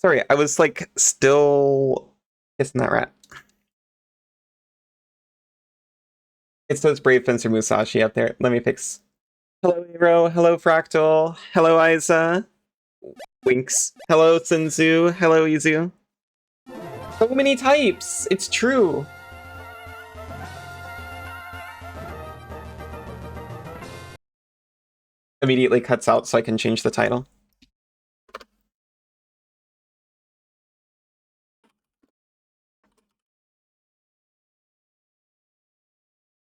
Sorry, I was like still kissing that rat. It's those brave fencer Musashi up there. Let me fix. Hello, Hero. Hello, Fractal. Hello, Aiza. Winks. Hello, Senzu. Hello, Izu. So many types! It's true! Immediately cuts out so I can change the title.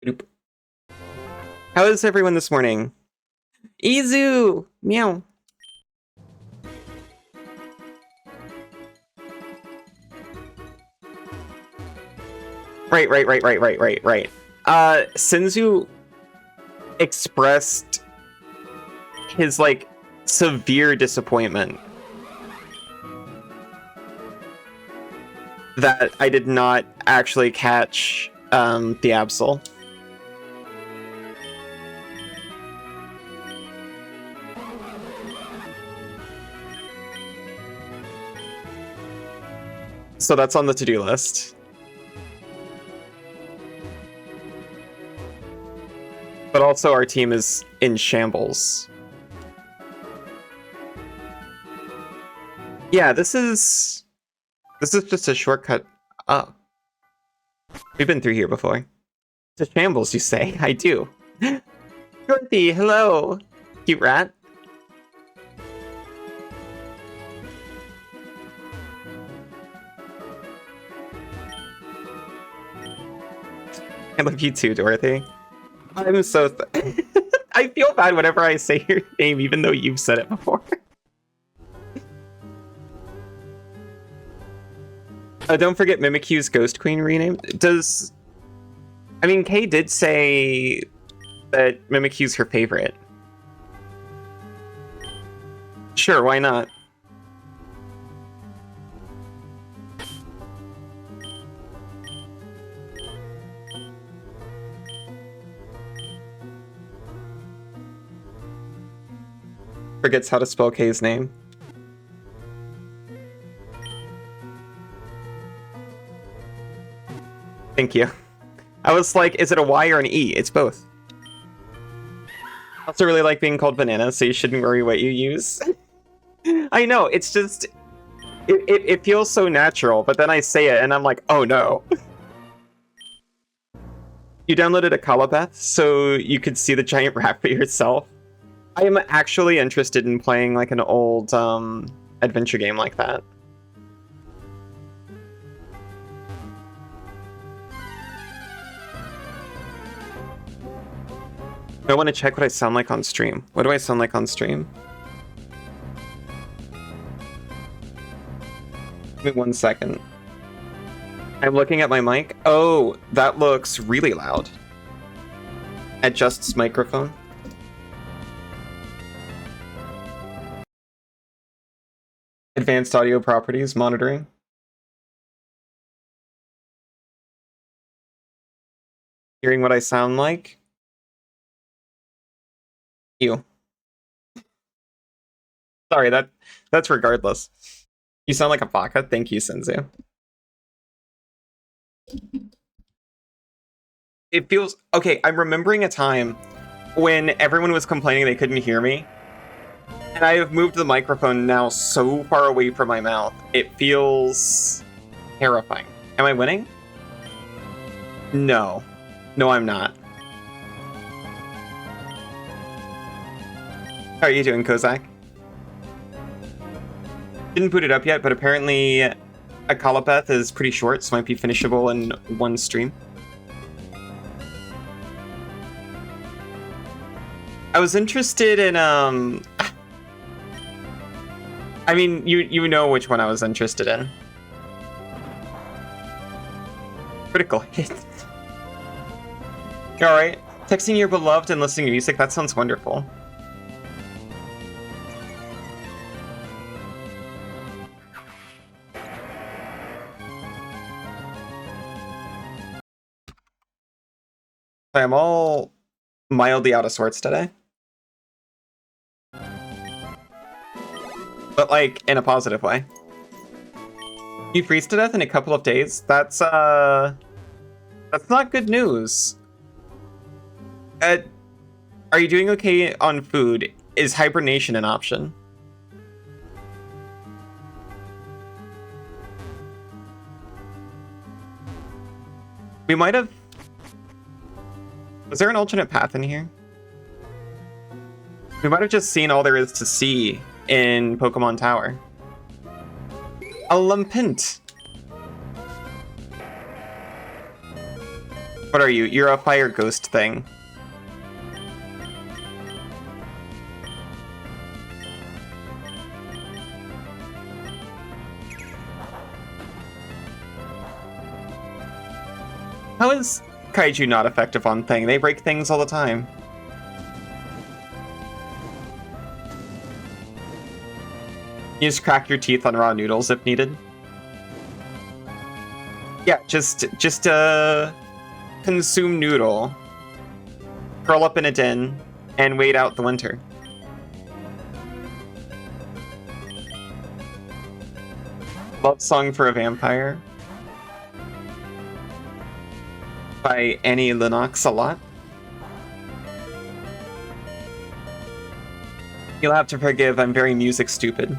Boop. How is everyone this morning? Izu! Meow. Right. Senzu expressed his, like, severe disappointment that I did not actually catch the Absol. So that's on the to-do list. But also our team is in shambles. Yeah, this is just a shortcut up. We've been through here before. It's a shambles, you say? I do. Dorothy, hello! Cute rat. I love you too, Dorothy. I'm so... I feel bad whenever I say your name, even though you've said it before. Don't forget Mimikyu's Ghost Queen rename. Does... I mean, Kay did say that Mimikyu's her favorite. Sure, why not? Forgets how to spell Kay's name. Thank you. I was like, is it a Y or an E? It's both. I also really like being called Banana, so you shouldn't worry what you use. I know, it's just... It feels so natural, but then I say it and I'm like, oh no. You downloaded a Calabeth so you could see the giant rat for yourself. I am actually interested in playing like an old adventure game like that. I want to check what I sound like on stream. What do I sound like on stream? Give me 1 second. I'm looking at my mic. Oh, that looks really loud. Adjusts microphone. Advanced audio properties, monitoring. Hearing what I sound like. You. Sorry, that's regardless. You sound like a baka. Thank you, Senzu. It feels... Okay, I'm remembering a time when everyone was complaining they couldn't hear me. And I have moved the microphone now so far away from my mouth. It feels terrifying. Am I winning? No. No, I'm not. How are you doing, Kozak? Didn't boot it up yet, but apparently a Calabeth is pretty short, so might be finishable in one stream. I was interested in, I mean, you know which one I was interested in. Critical hit. Alright. Texting your beloved and listening to music, that sounds wonderful. I'm all mildly out of sorts today. But, like, in a positive way. You freeze to death in a couple of days? That's not good news. Are you doing okay on food? Is hibernation an option? We might have... Was there an alternate path in here? We might have just seen all there is to see in Pokemon Tower. A Lumpint! What are you? You're a fire ghost thing. How is Kaiju not effective on Thing? They break things all the time. You just crack your teeth on raw noodles if needed. Yeah, just consume noodle, curl up in a den, and wait out the winter. Love Song for a Vampire by Annie Lennox a lot. You'll have to forgive, I'm very music stupid.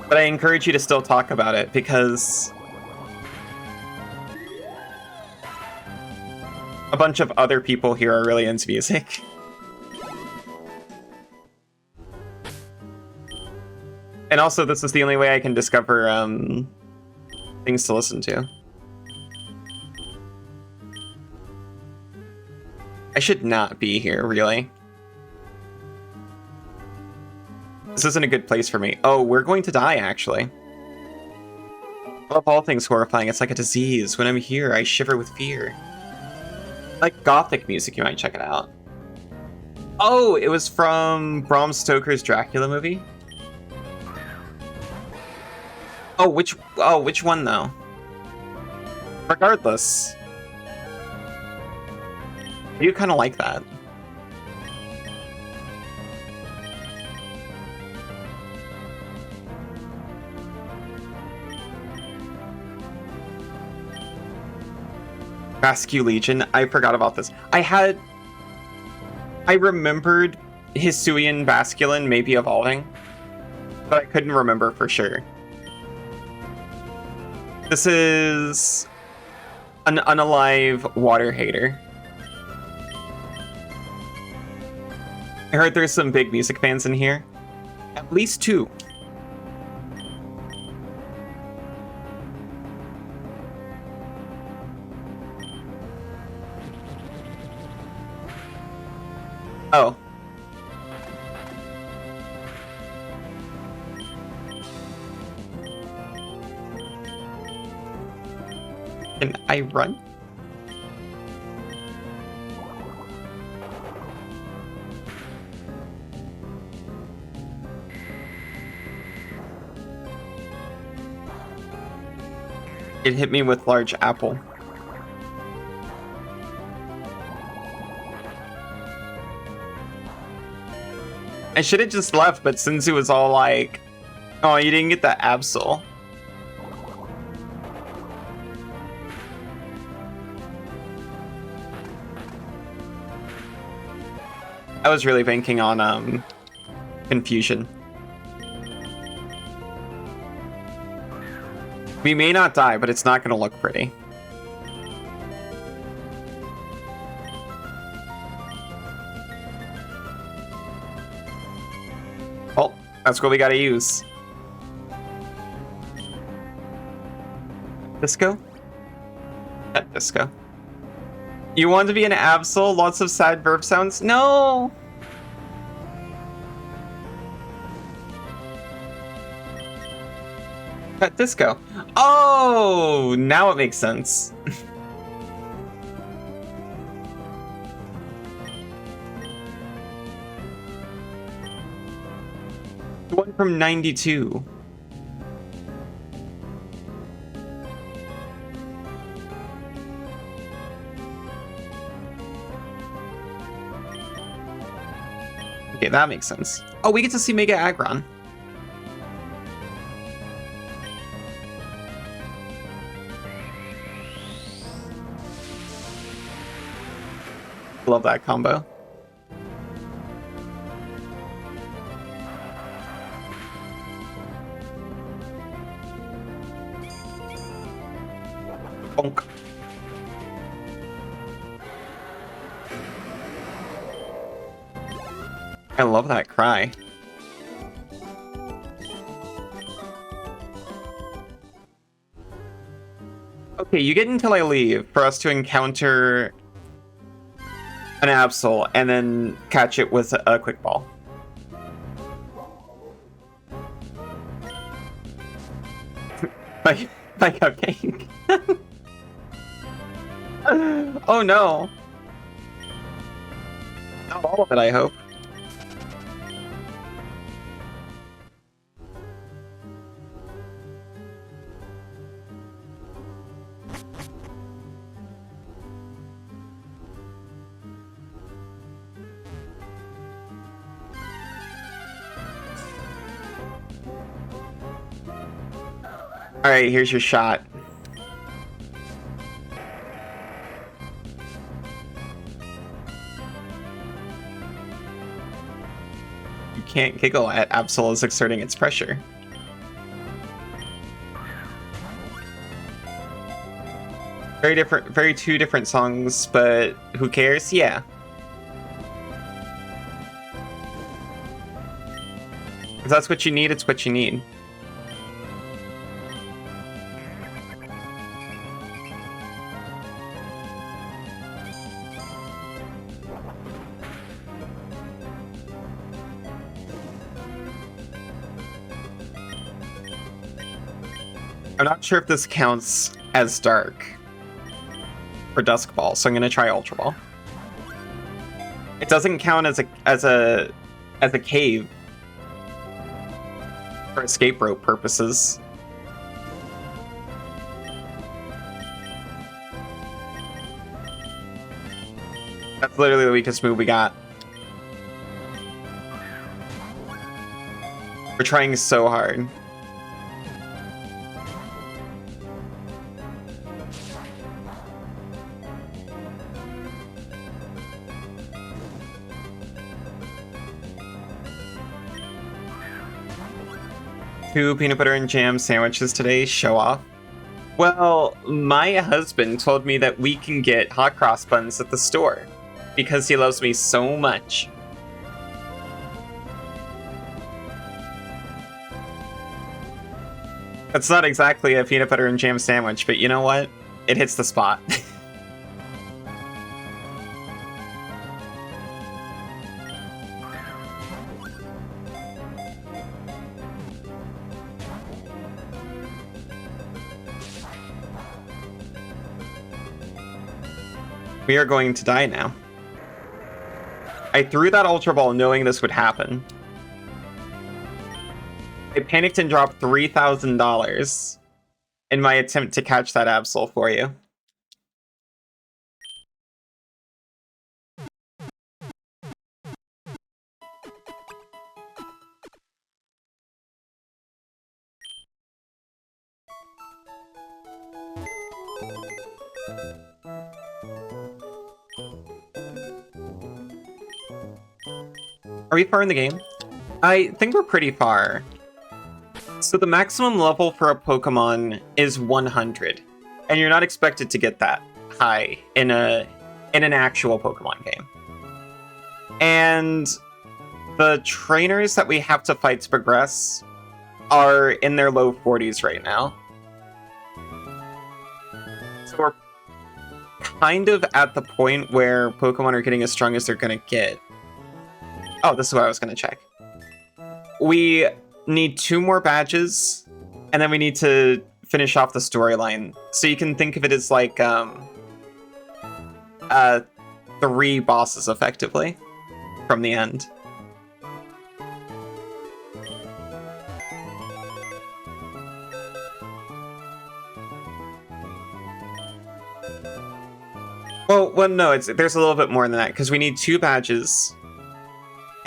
But I encourage you to still talk about it, because a bunch of other people here are really into music. And also, this is the only way I can discover things to listen to. I should not be here, really. This isn't a good place for me. Oh, we're going to die, actually. I love all things horrifying. It's like a disease. When I'm here, I shiver with fear. Like gothic music, you might check it out. Oh, it was from Bram Stoker's Dracula movie? Oh, which one, though? Regardless. I do kind of like that. Rescue Legion. I forgot about this. I remembered Hisuian Basculin maybe evolving, but I couldn't remember for sure. This is an unalive water hater. I heard there's some big music fans in here. At least 2. Oh. Can I run? It hit me with large apple. I should have just left, but Sinzu was all like, oh, you didn't get that Absol. I was really banking on confusion. We may not die, but it's not going to look pretty. Well, that's what we gotta use. Disco? Pet disco. You want to be an Absol? Lots of sad verb sounds? No! Pet disco. Oh! Now it makes sense. The one from 92. Okay, that makes sense. Oh, we get to see Mega Aggron. Love that combo. Bonk. I love that cry. Okay, you get until I leave for us to encounter an Absol and then catch it with a quick ball. my cupcake. Oh no. Not all of it, I hope. Alright, here's your shot. You can't giggle at Absol is exerting its pressure. Very two different songs, but who cares? Yeah. If that's what you need, it's what you need. I'm not sure if this counts as dark for Dusk Ball, so I'm gonna try Ultra Ball. It doesn't count as a cave for escape rope purposes. That's literally the weakest move we got. We're trying so hard. Two peanut butter and jam sandwiches today, show off. Well, my husband told me that we can get hot cross buns at the store because he loves me so much. It's not exactly a peanut butter and jam sandwich, but you know what? It hits the spot. We are going to die now. I threw that Ultra Ball knowing this would happen. I panicked and dropped $3,000 in my attempt to catch that Absol for you. Are we far in the game? I think we're pretty far. So the maximum level for a Pokemon is 100, and you're not expected to get that high in an actual Pokemon game. And the trainers that we have to fight to progress are in their low 40s right now. So we're kind of at the point where Pokemon are getting as strong as they're gonna get. Oh, this is what I was gonna check. We need 2 more badges, and then we need to finish off the storyline. So you can think of it as like 3 bosses effectively from the end. Well, no, there's a little bit more than that because we need 2 badges.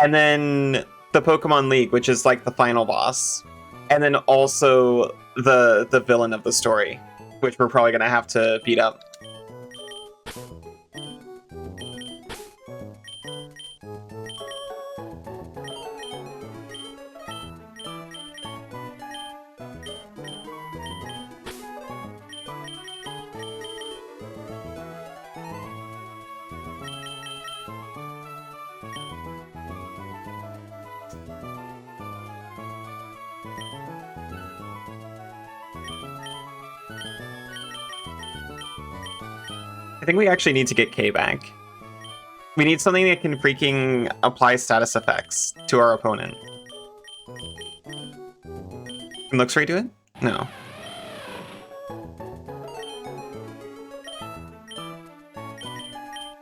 and then the Pokemon League, which is like the final boss, and then also the villain of the story, which we're probably gonna have to beat up. I think we actually need to get K back. We need something that can freaking apply status effects to our opponent. Can Luxray do it? No.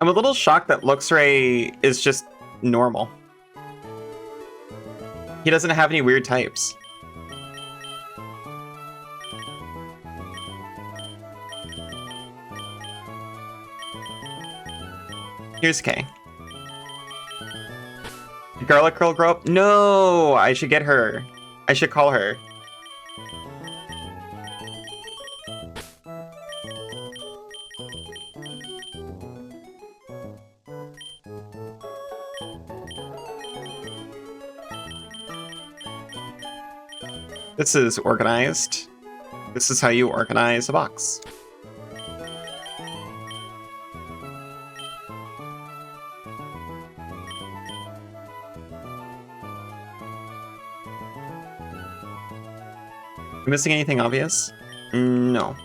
I'm a little shocked that Luxray is just normal. He doesn't have any weird types. Here's K. Did Garlic Girl grow up? No! I should get her. I should call her. This is organized. This is how you organize a box. Missing anything obvious? No.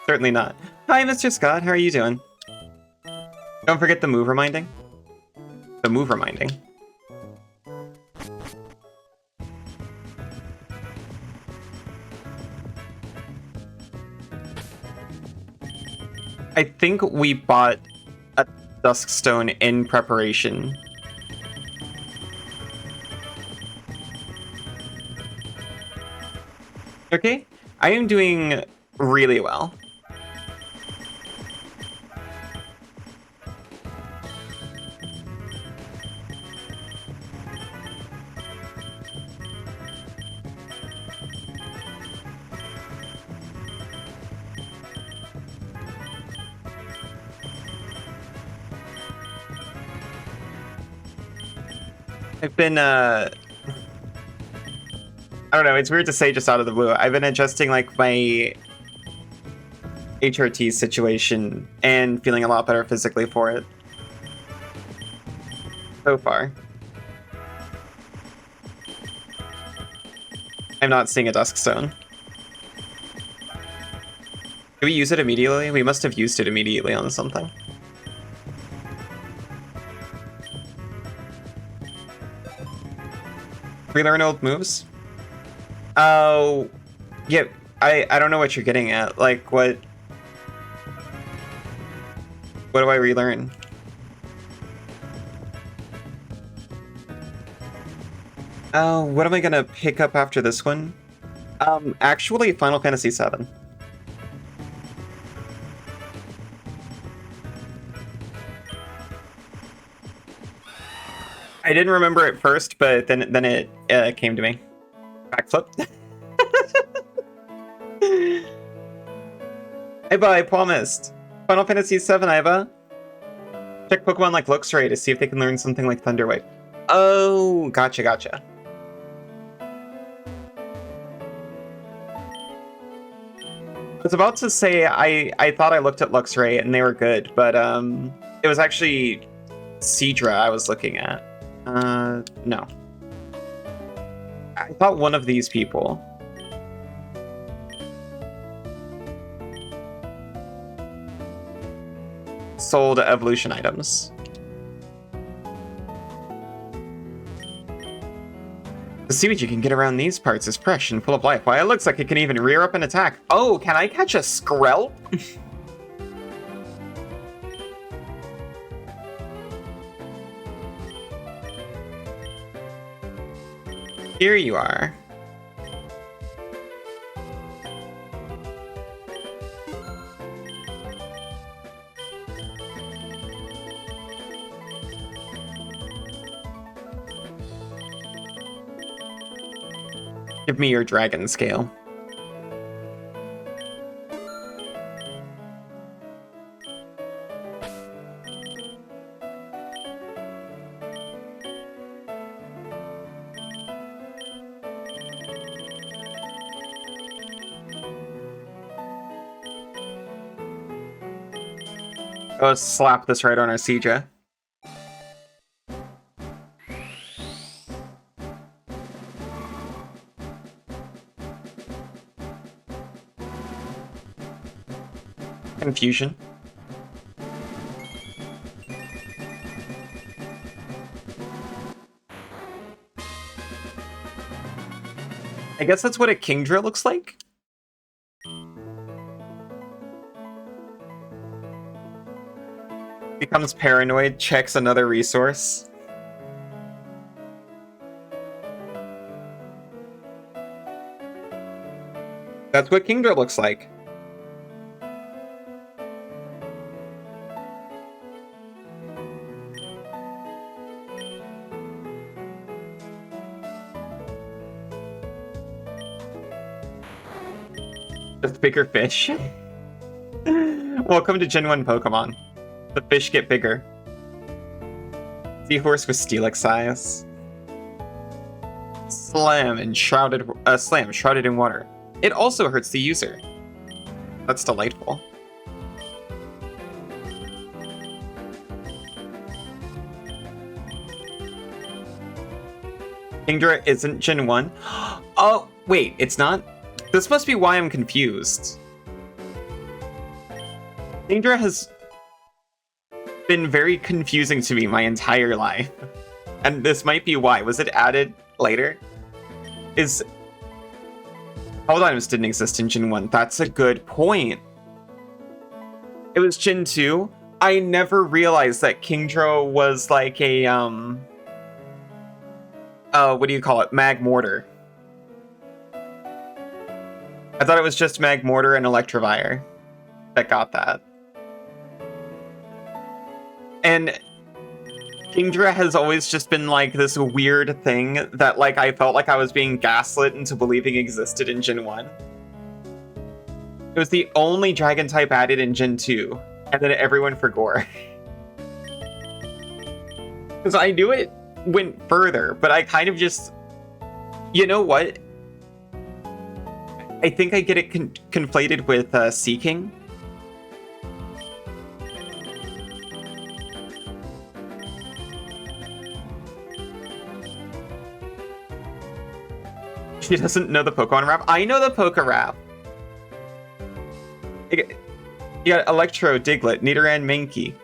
Certainly not. Hi, Mr. Scott. How are you doing? Don't forget the move reminding. The move reminding. I think we bought a Duskstone in preparation. Okay, I am doing really well. I've been, I don't know, it's weird to say just out of the blue. I've been adjusting, like, my HRT situation and feeling a lot better physically for it. So far. I'm not seeing a Duskstone. Do we use it immediately? We must have used it immediately on something. Relearn old moves? Oh, yeah, I don't know what you're getting at. Like, what do I relearn? Oh, what am I gonna pick up after this one? Actually, Final Fantasy VII. I didn't remember it first, but then it came to me. Backflip. Iba, I promised. Final Fantasy VII, Iba. Check Pokemon like Luxray to see if they can learn something like Thunderwave. Oh, gotcha, gotcha. I was about to say I thought I looked at Luxray and they were good, but it was actually Seadra I was looking at. No. I thought one of these people. Sold evolution items. The seaweed you can get around these parts is fresh and full of life. Why, it looks like it can even rear up and attack. Oh, can I catch a Skrelp? Here you are. Give me your dragon scale. Oh, slap this right on our CJ. Confusion. I guess that's what a Kingdra looks like. Becomes paranoid, checks another resource. That's what Kingdra looks like. Just bigger fish. Welcome to Gen 1 Pokemon. The fish get bigger. Seahorse with Steelix size. Slam shrouded in water. It also hurts the user. That's delightful. Kingdra isn't Gen 1. Oh, wait, it's not? This must be why I'm confused. Kingdra has been very confusing to me my entire life. And this might be why. Was it added later? Hold items didn't exist in Gen 1. That's a good point. It was Gen 2. I never realized that Kingdra was like a, what do you call it? Magmortar. I thought it was just Magmortar and Electivire that got that. And Kingdra has always just been like this weird thing that like I felt like I was being gaslit into believing existed in Gen 1. It was the only dragon type added in Gen 2, and then everyone forgot. Because I knew it went further, but I kind of just... You know what? I think I get it conflated with Seeking. She doesn't know the Pokemon rap. I know the Poke rap. You got Electro, Diglett, Nidoran, Mankey,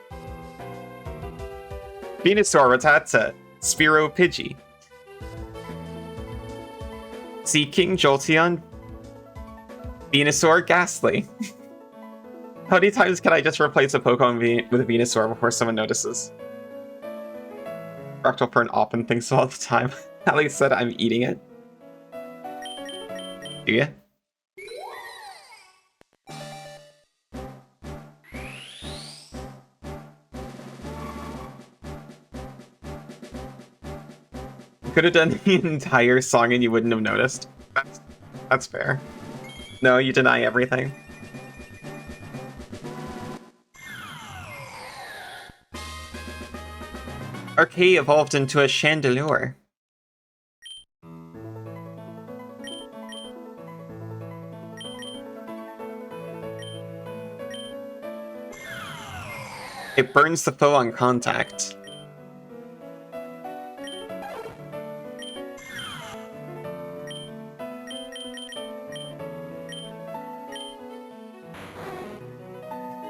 Venusaur, Rattata, Spearow, Pidgey, Seeking, Jolteon, Venusaur, Ghastly. How many times can I just replace a Pokemon with a Venusaur before someone notices? Fractal Fern often thinks so all the time. Alex said I'm eating it. Do ya? You could have done the entire song and you wouldn't have noticed. That's fair. No, you deny everything. Arcade evolved into a Chandelure. It burns the foe on contact.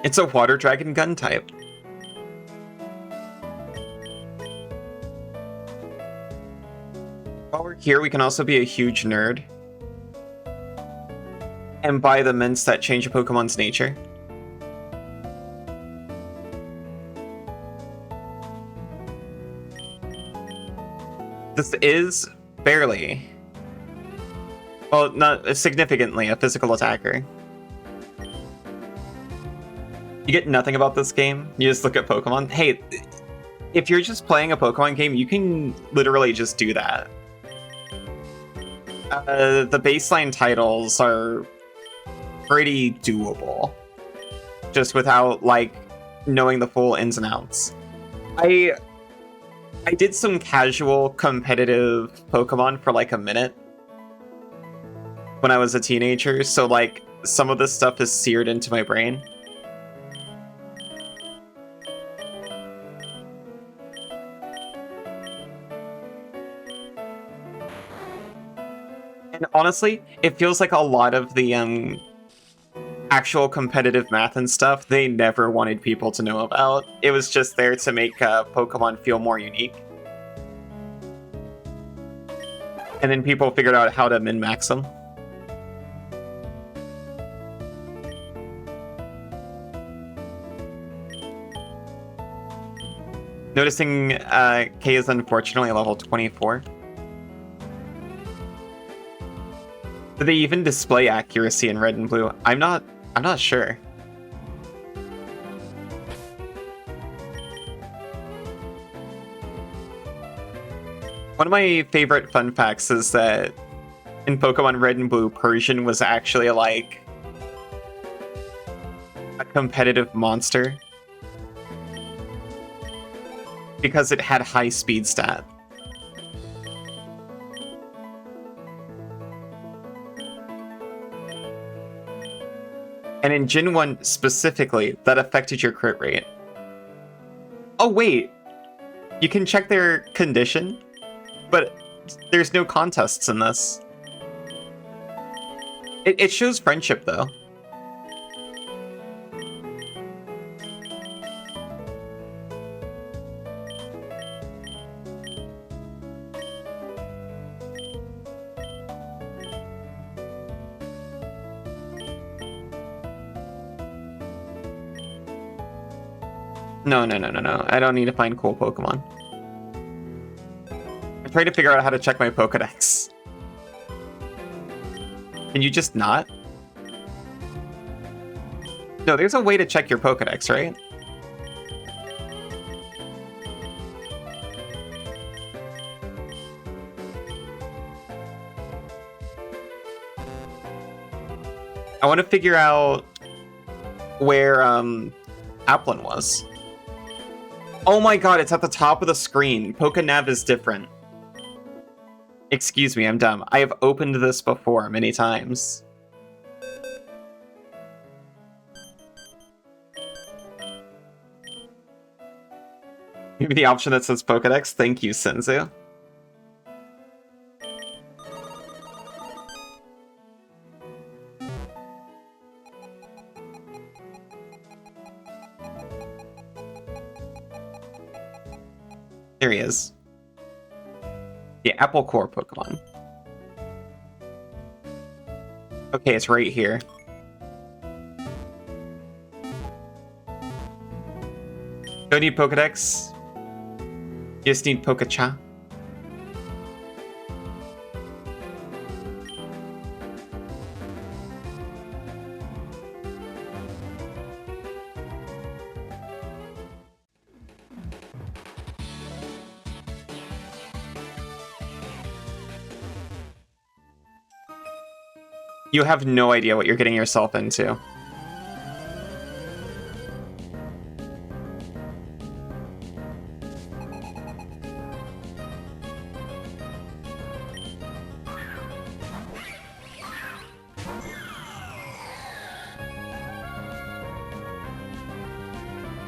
It's a water dragon gun type. While we're here, we can also be a huge nerd and buy the mints that change a Pokemon's nature. This is barely, well, not significantly, a physical attacker. You get nothing about this game. You just look at Pokemon. Hey, if you're just playing a Pokemon game, you can literally just do that. The baseline titles are pretty doable, just without like knowing the full ins and outs. I did some casual competitive Pokemon for like a minute when I was a teenager, so like some of this stuff is seared into my brain. And honestly, it feels like a lot of the actual competitive math and stuff they never wanted people to know about. It was just there to make Pokemon feel more unique. And then people figured out how to min-max them. Noticing K is unfortunately level 24. Did they even display accuracy in red and blue? I'm not sure. One of my favorite fun facts is that in Pokemon Red and Blue, Persian was actually like a competitive monster because it had high speed stat. And in Gen 1 specifically, that affected your crit rate. Oh wait, you can check their condition, but there's no contests in this. It shows friendship though. No. I don't need to find cool Pokemon. I'm trying to figure out how to check my Pokedex. Can you just not? No, there's a way to check your Pokedex, right? I want to figure out where Applin was. Oh my god, it's at the top of the screen. PokeNav is different. Excuse me, I'm dumb. I have opened this before many times. Maybe the option that says Pokedex? Thank you, Senzu. There he is. The Apple Core Pokemon. Okay, it's right here. Don't need Pokedex. You just need Pokecha. You have no idea what you're getting yourself into.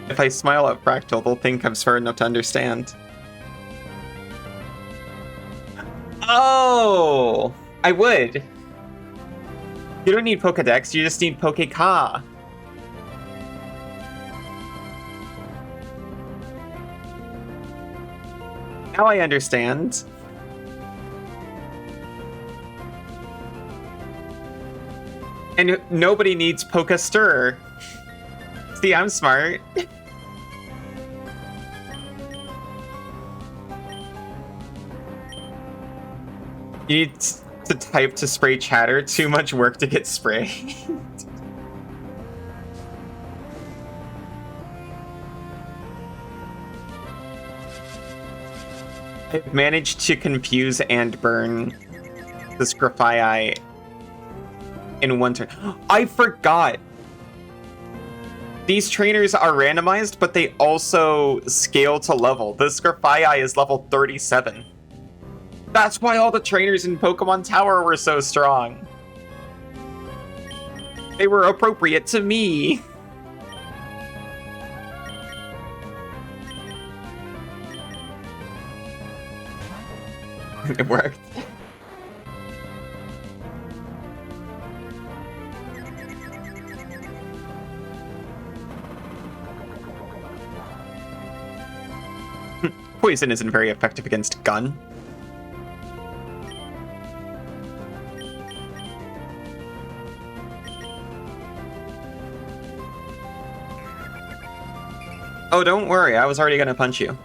If I smile at Fractal, they'll think I'm smart enough to understand. Oh! I would. You don't need Pokedex, you just need Pokeka. Now I understand. And nobody needs Pokestir. See, I'm smart. You need to type to spray chatter. Too much work to get spray. I've managed to confuse and burn this Grafii in one turn. I forgot! These trainers are randomized, but they also scale to level. This Grafii is level 37. That's why all the trainers in Pokemon Tower were so strong. They were appropriate to me. It worked. Poison isn't very effective against Gun. Oh, don't worry, I was already gonna punch you.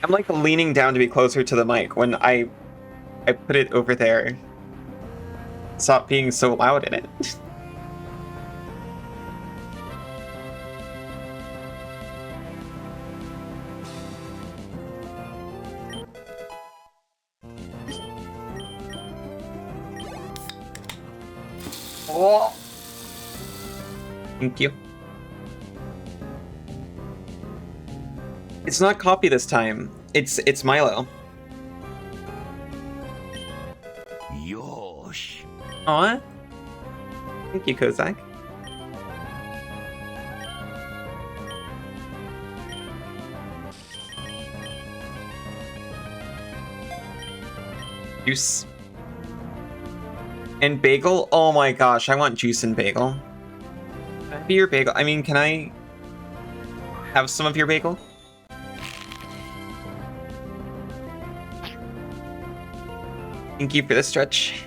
I'm like leaning down to be closer to the mic when I put it over there. Stop being so loud in it. Oh. Thank you. It's not coffee this time. It's Milo. Yosh. Aw. Thank you, Kozak. Juice. And bagel? Oh my gosh, I want juice and bagel. Can I be your bagel? I mean, can I have some of your bagel? Thank you for the stretch.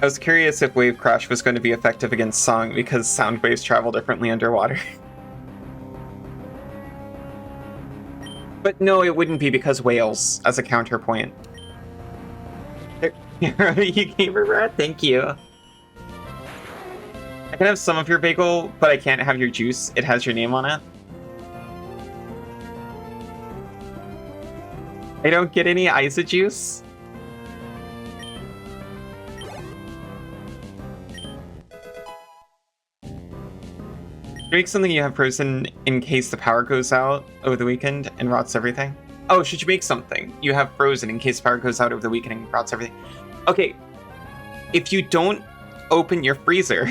I was curious if Wave Crash was going to be effective against Song because sound waves travel differently underwater. But no, it wouldn't be because whales as a counterpoint. You gamer rat, thank you. I can have some of your bagel, but I can't have your juice. It has your name on it. I don't get any Isa juice. Make something you have frozen in case the power goes out over the weekend and rots everything. Oh, should you make something you have frozen in case power goes out over the weekend and rots everything? Okay, if you don't open your freezer,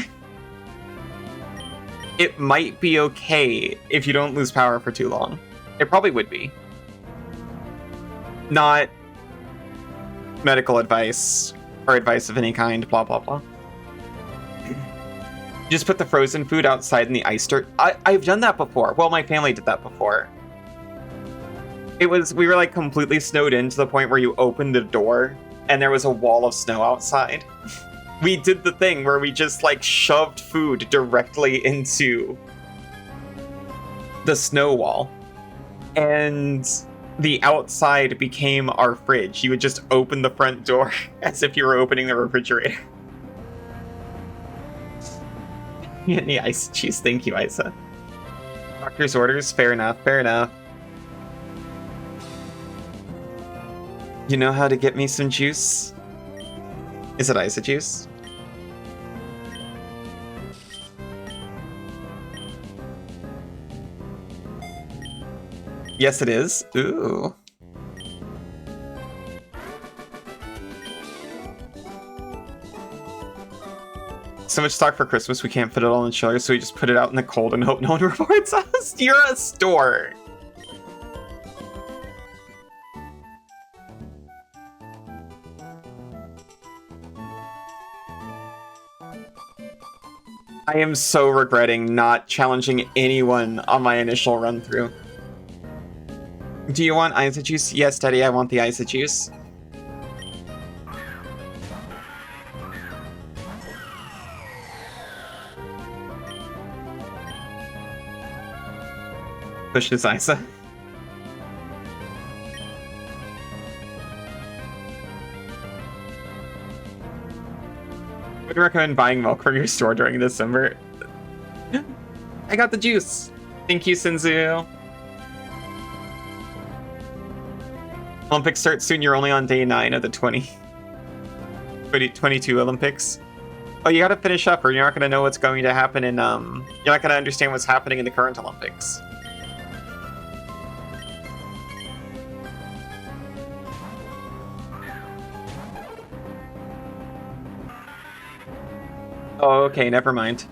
it might be okay if you don't lose power for too long. It probably would be. Not medical advice or advice of any kind, blah, blah, blah. Just put the frozen food outside in the ice dirt. I've done that before. Well, my family did that before. We were like completely snowed in to the point where you opened the door and there was a wall of snow outside. We did the thing where we just like shoved food directly into the snow wall. And the outside became our fridge. You would just open the front door as if you were opening the refrigerator. Any ice cheese? Thank you, Isa. Doctor's orders? Fair enough, fair enough. You know how to get me some juice? Is it Isa juice? Yes, it is. Ooh. So much stock for Christmas, we can't fit it all in the chiller, so we just put it out in the cold and hope no one reports us. You're a store. I am so regretting not challenging anyone on my initial run through. Do you want Isa juice? Yes, Daddy, I want the Isa juice. Pushes Isa. would recommend buying milk from your store during December. I got the juice. Thank you, Sinzu. Olympics start soon. You're only on day 9 of the 22 Olympics. Oh, you gotta finish up or you're not gonna know what's going to happen in, you're not gonna understand what's happening in the current Olympics. Oh, okay, never mind.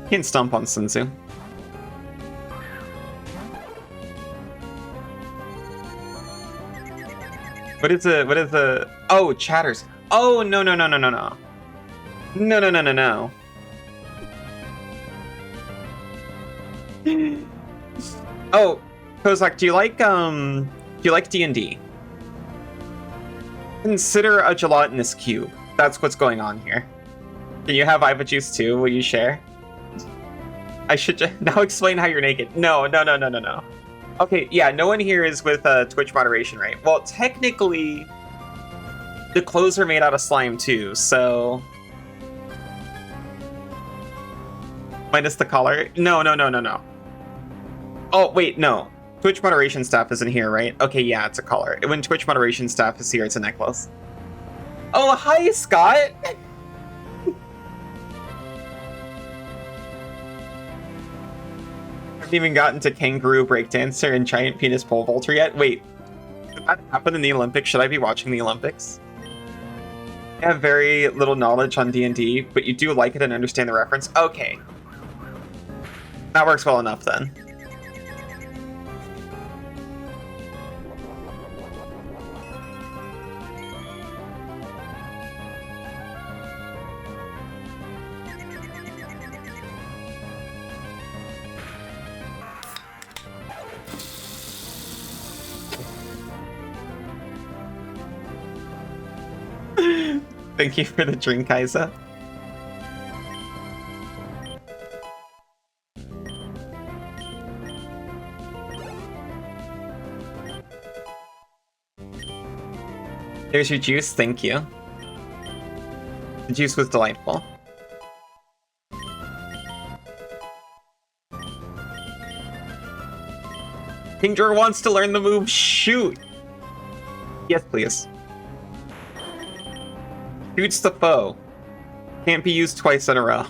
Can't stomp on Sinzu. What is the oh, chatters. Oh, no. No. Oh, Kozak, do you like D&D? Consider a gelatinous cube. That's what's going on here. Can you have Iva juice too? Will you share? I should now explain how you're naked. No. Okay, yeah, no one here is with Twitch moderation, right? Well, technically, the clothes are made out of slime too, so... Minus the collar? No. Oh, wait, no. Twitch moderation staff isn't here, right? Okay, yeah, it's a collar. When Twitch moderation staff is here, it's a necklace. Oh, hi, Scott! Haven't even gotten to Kangaroo Breakdancer and Giant Penis Pole Vaulter yet? Wait, did that happen in the Olympics? Should I be watching the Olympics? I have very little knowledge on D&D, but you do like it and understand the reference? Okay. That works well enough, then. Thank you for the drink, Isa. There's your juice, thank you. The juice was delightful. King Jor wants to learn the move, shoot! Yes, please. Shoots the foe. Can't be used twice in a row.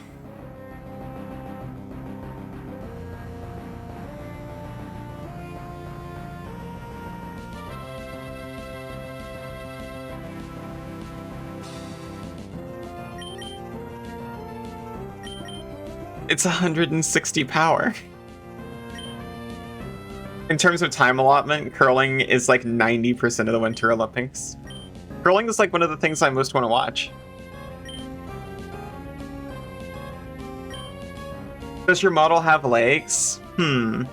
It's 160 power. In terms of time allotment, curling is like 90% of the Winter Olympics. Curling is like one of the things I most want to watch. Does your model have legs? Am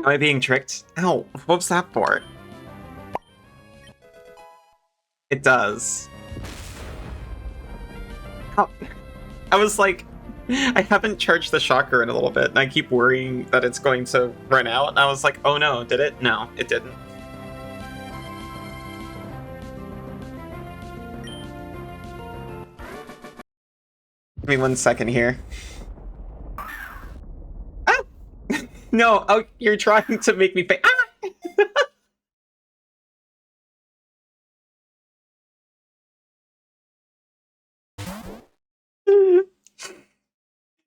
I being tricked? Ow, what was that for? It does. Ow. I was like, I haven't charged the shocker in a little bit, and I keep worrying that it's going to run out, and I was like, oh no, did it? No, it didn't. Give me 1 second here. Ah! No, oh, you're trying to make me ah!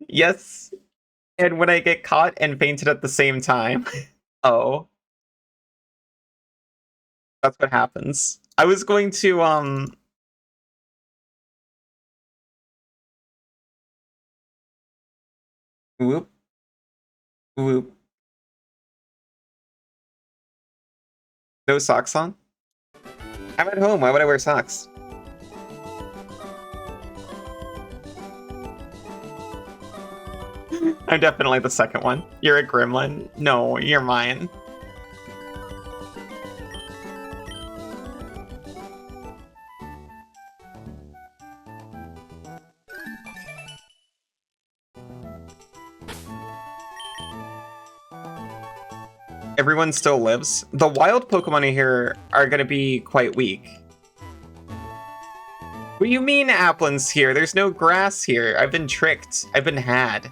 Yes. And when I get caught and fainted at the same time. Oh. That's what happens. I was going to, Whoop. Whoop. No socks on? I'm at home. Why would I wear socks? I'm definitely the second one. You're a gremlin. No, you're mine. Everyone still lives. The wild Pokemon here are going to be quite weak. What do you mean Applin's here? There's no grass here. I've been tricked. I've been had.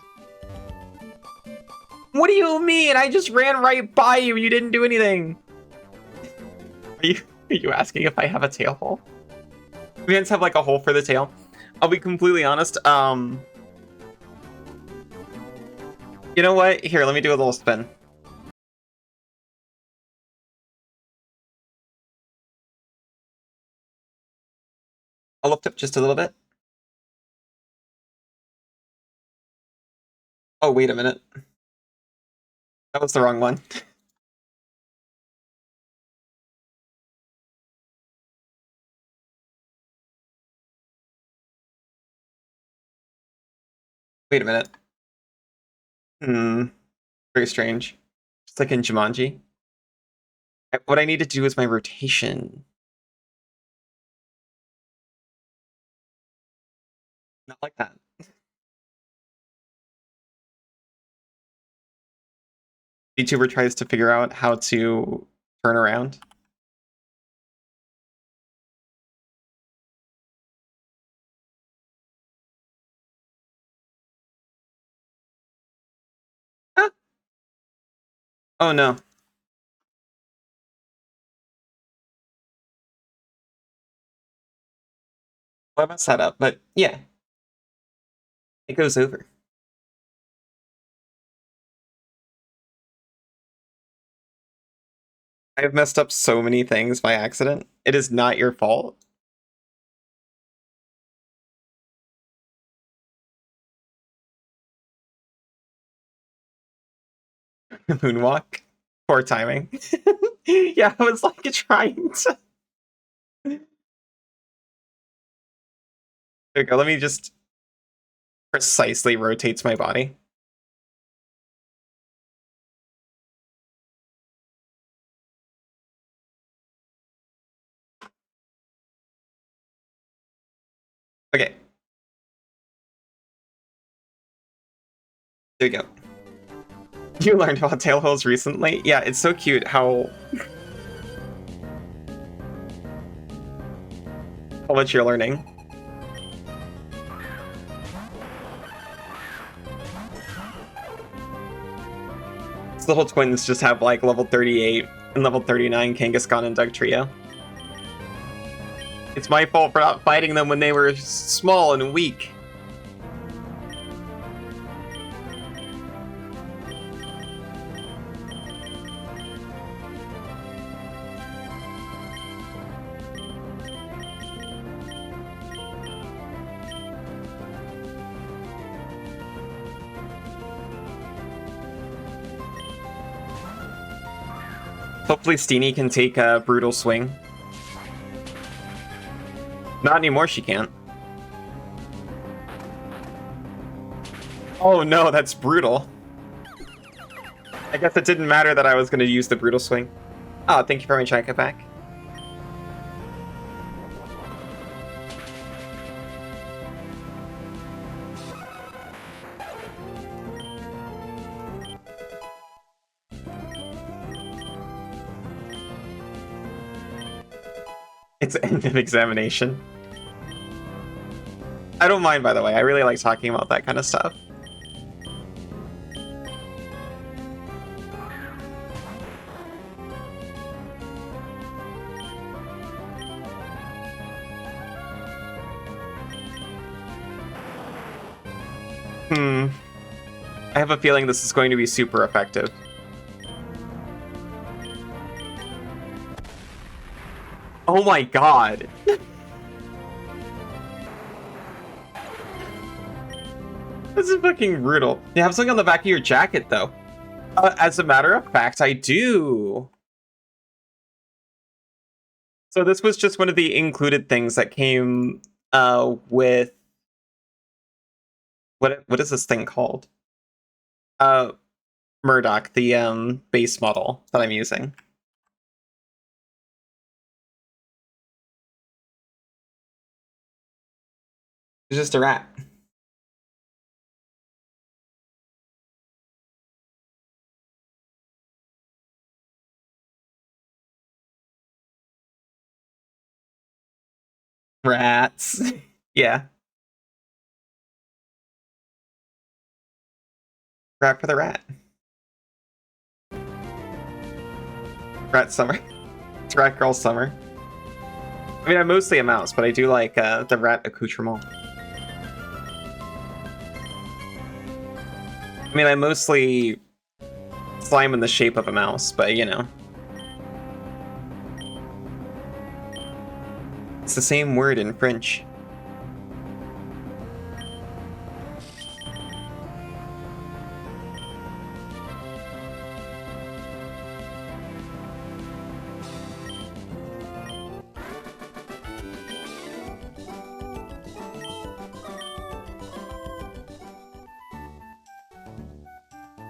What do you mean? I just ran right by you. You didn't do anything. Are you asking if I have a tail hole? Vans have like a hole for the tail. I'll be completely honest. You know what? Here, let me do a little spin. I'll lift up just a little bit. Oh, wait a minute. That was the wrong one. Wait a minute. Very strange. Just like in Jumanji. What I need to do is my rotation. Not like that. YouTuber tries to figure out how to turn around. Ah. Oh no. Well, I messed that up, but yeah. It goes over. I've messed up so many things by accident. It is not your fault. Moonwalk. Poor timing. Yeah, I was like trying to. There we go. Let me just precisely rotates my body. Okay. There we go. You learned about tail holes recently? Yeah, it's so cute how much you're learning. These little twins just have like level 38 and level 39 Kangaskhan and Dugtrio. It's my fault for not fighting them when they were small and weak. Hopefully Steenie can take a brutal swing. Not anymore, she can't. Oh no, that's brutal. I guess it didn't matter that I was going to use the brutal swing. Oh, thank you for my Chika back. It's end of examination. I don't mind, by the way. I really like talking about that kind of stuff. I have a feeling this is going to be super effective. Oh my god. This is fucking brutal. You have something on the back of your jacket, though. As a matter of fact, I do. So this was just one of the included things that came with... What is this thing called? Uh, Murdoch, the base model that I'm using. It's just a rat. Rats. Yeah. Rat for the rat. Rat summer. It's rat girl summer. I mean, I'm mostly a mouse, but I do like the rat accoutrement. I mean, I mostly slime in the shape of a mouse, but you know. It's the same word in French.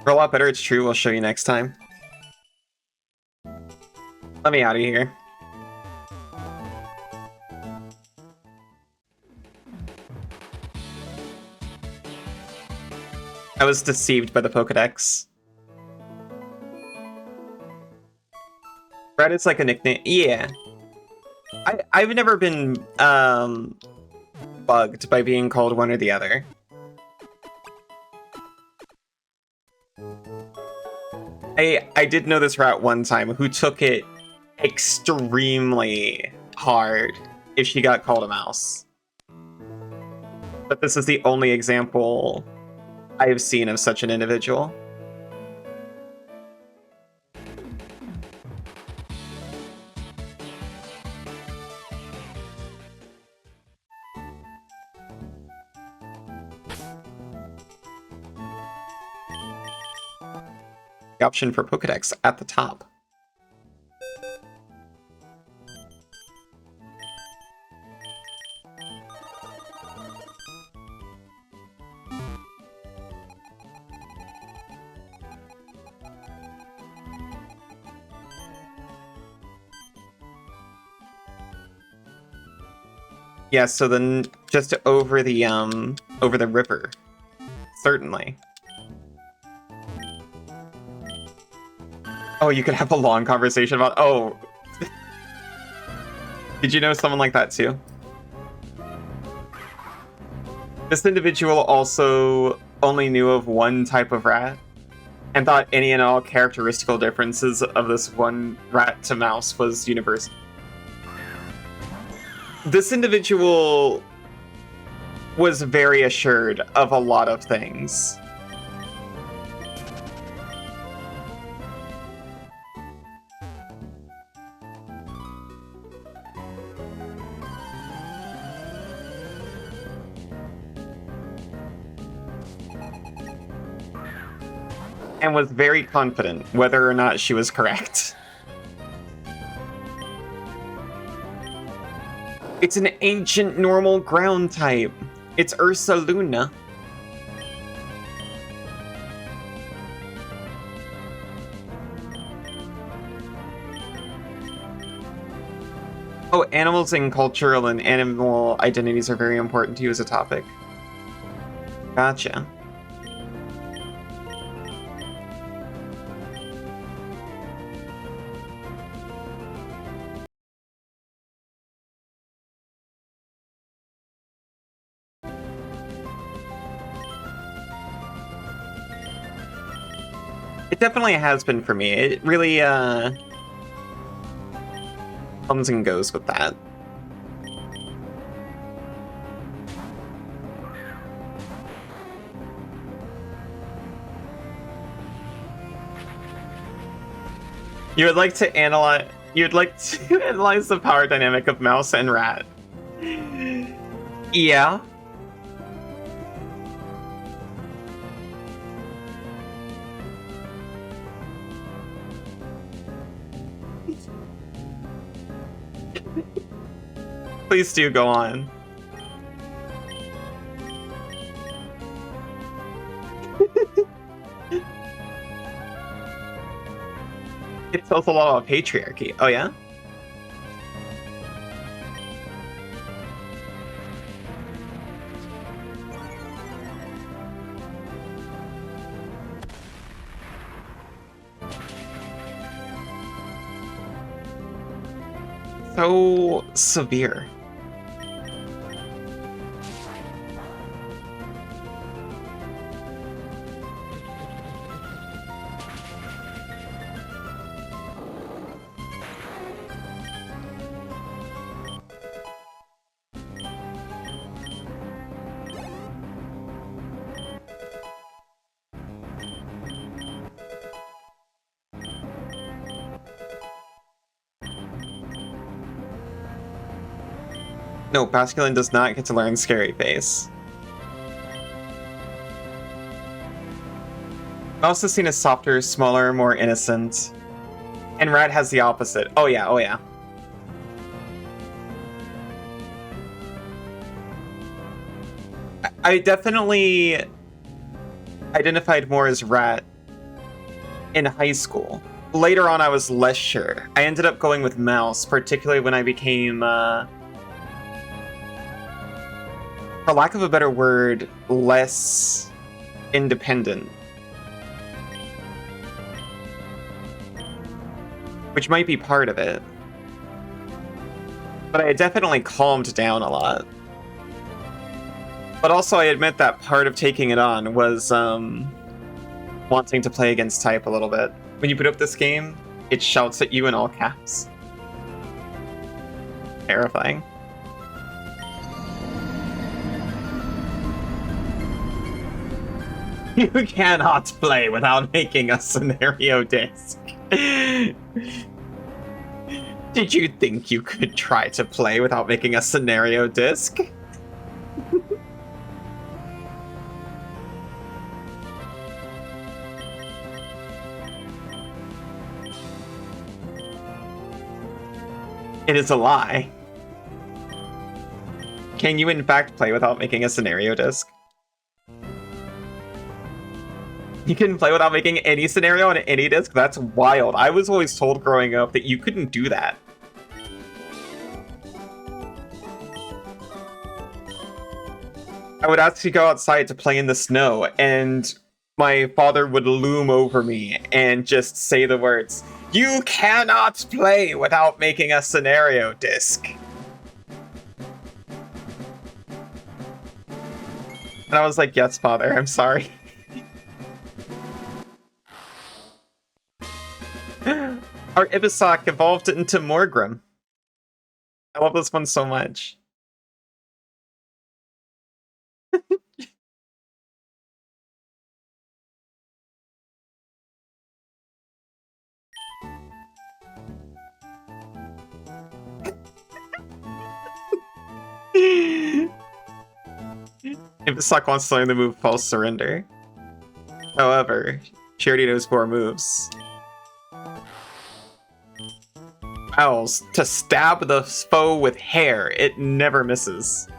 For a lot better, it's true. We'll show you next time. Let me out of here. I was deceived by the Pokedex. Rat is like a nickname. Yeah. I've never been bugged by being called one or the other. I did know this rat one time who took it extremely hard if she got called a mouse. But this is the only example I have seen of such an individual. The option for Pokedex at the top. Yeah, so then just over the river. Certainly. Oh, you could have a long conversation about oh. Did you know someone like that too? This individual also only knew of one type of rat and thought any and all characteristical differences of this one rat to mouse was universal. This individual was very assured of a lot of things. And was very confident whether or not she was correct. It's an ancient normal ground type. It's Ursaluna. Oh, animals and cultural and animal identities are very important to you as a topic. Gotcha. It definitely has been for me. It really, comes and goes with that. You'd like to analyze the power dynamic of mouse and rat. Yeah. Please do go on. It tells a lot about patriarchy. Oh yeah? So severe. No, Basculin does not get to learn Scary Face. Mouse is seen as softer, smaller, more innocent. And Rat has the opposite. Oh yeah, oh yeah. I definitely identified more as Rat in high school. Later on, I was less sure. I ended up going with Mouse, particularly when I became, for lack of a better word, less independent. Which might be part of it. But I definitely calmed down a lot. But also, I admit that part of taking it on was wanting to play against type a little bit. When you boot up this game, it shouts at you in all caps. Terrifying. You cannot play without making a scenario disc. Did you think you could try to play without making a scenario disc? It is a lie. Can you in fact play without making a scenario disc? You can play without making any scenario on any disc? That's wild. I was always told growing up that you couldn't do that. I would ask to go outside to play in the snow, and my father would loom over me and just say the words, "You cannot play without making a scenario disc." And I was like, "Yes, father, I'm sorry." Our Ibisak evolved into Morgrim. I love this one so much. Ibisak wants to learn the move False Surrender. However, she already knows 4 moves. Owls, to stab the foe with hair, it never misses.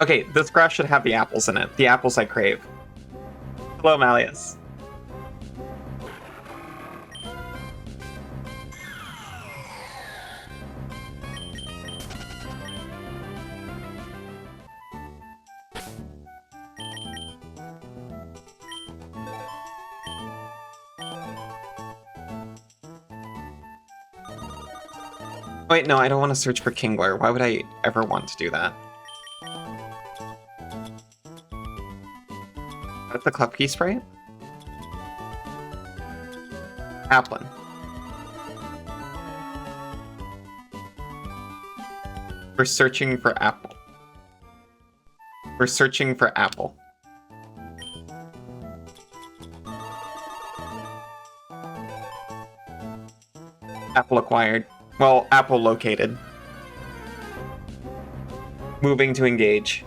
Okay, this grass should have the apples in it. The apples I crave. Hello, Malleus. Wait, no, I don't want to search for Kingler. Why would I ever want to do that? That's the Klefki sprite? Applin. We're searching for apple. We're searching for apple. Apple acquired. Well, Apple located. Moving to engage.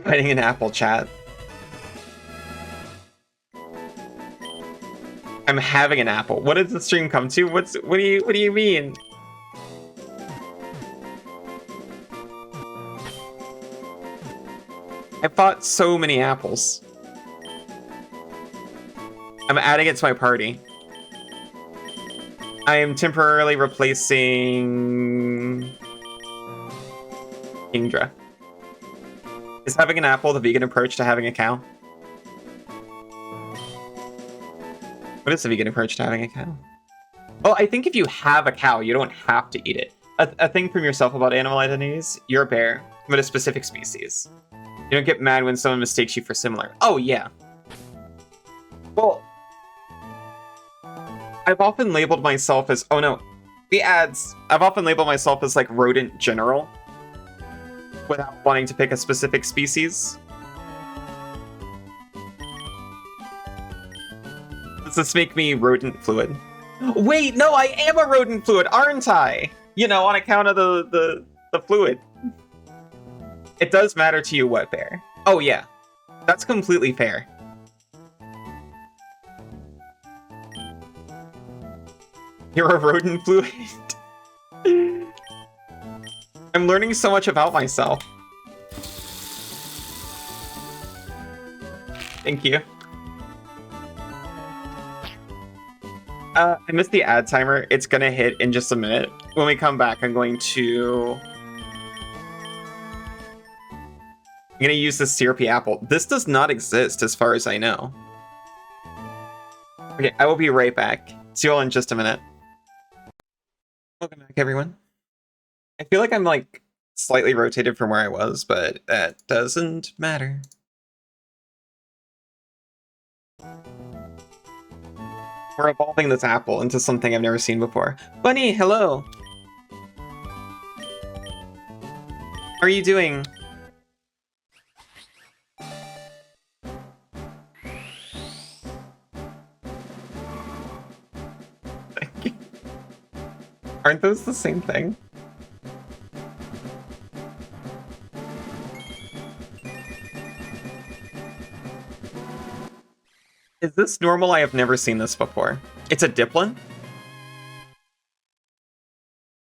Fighting an Apple chat. I'm having an apple. What did the stream come to? What do you mean? I bought so many apples. I'm adding it to my party. I am temporarily replacing Indra. Is having an apple the vegan approach to having a cow? What is the vegan approach to having a cow? Oh, I think if you have a cow, you don't have to eat it. A thing from yourself about animal identities, you're a bear, but a specific species. You don't get mad when someone mistakes you for similar. Oh, yeah. Well, I've often labeled myself as... Oh, no. The ads. I've often labeled myself as, like, rodent general. Without wanting to pick a specific species. Does this make me rodent fluid? Wait, no, I am a rodent fluid, aren't I? You know, on account of the fluid. It does matter to you what bear. Oh, yeah. That's completely fair. You're a rodent fluid? I'm learning so much about myself. Thank you. I missed the ad timer. It's gonna hit in just a minute. When we come back, I'm gonna use this syrupy apple. This does not exist as far as I know. Okay, I will be right back. See you all in just a minute. Welcome back, everyone. I feel like I'm, like, slightly rotated from where I was, but that doesn't matter. We're evolving this apple into something I've never seen before. Bunny, hello! How are you doing? Thank you. Aren't those the same thing? Is this normal? I have never seen this before. It's a Diplin?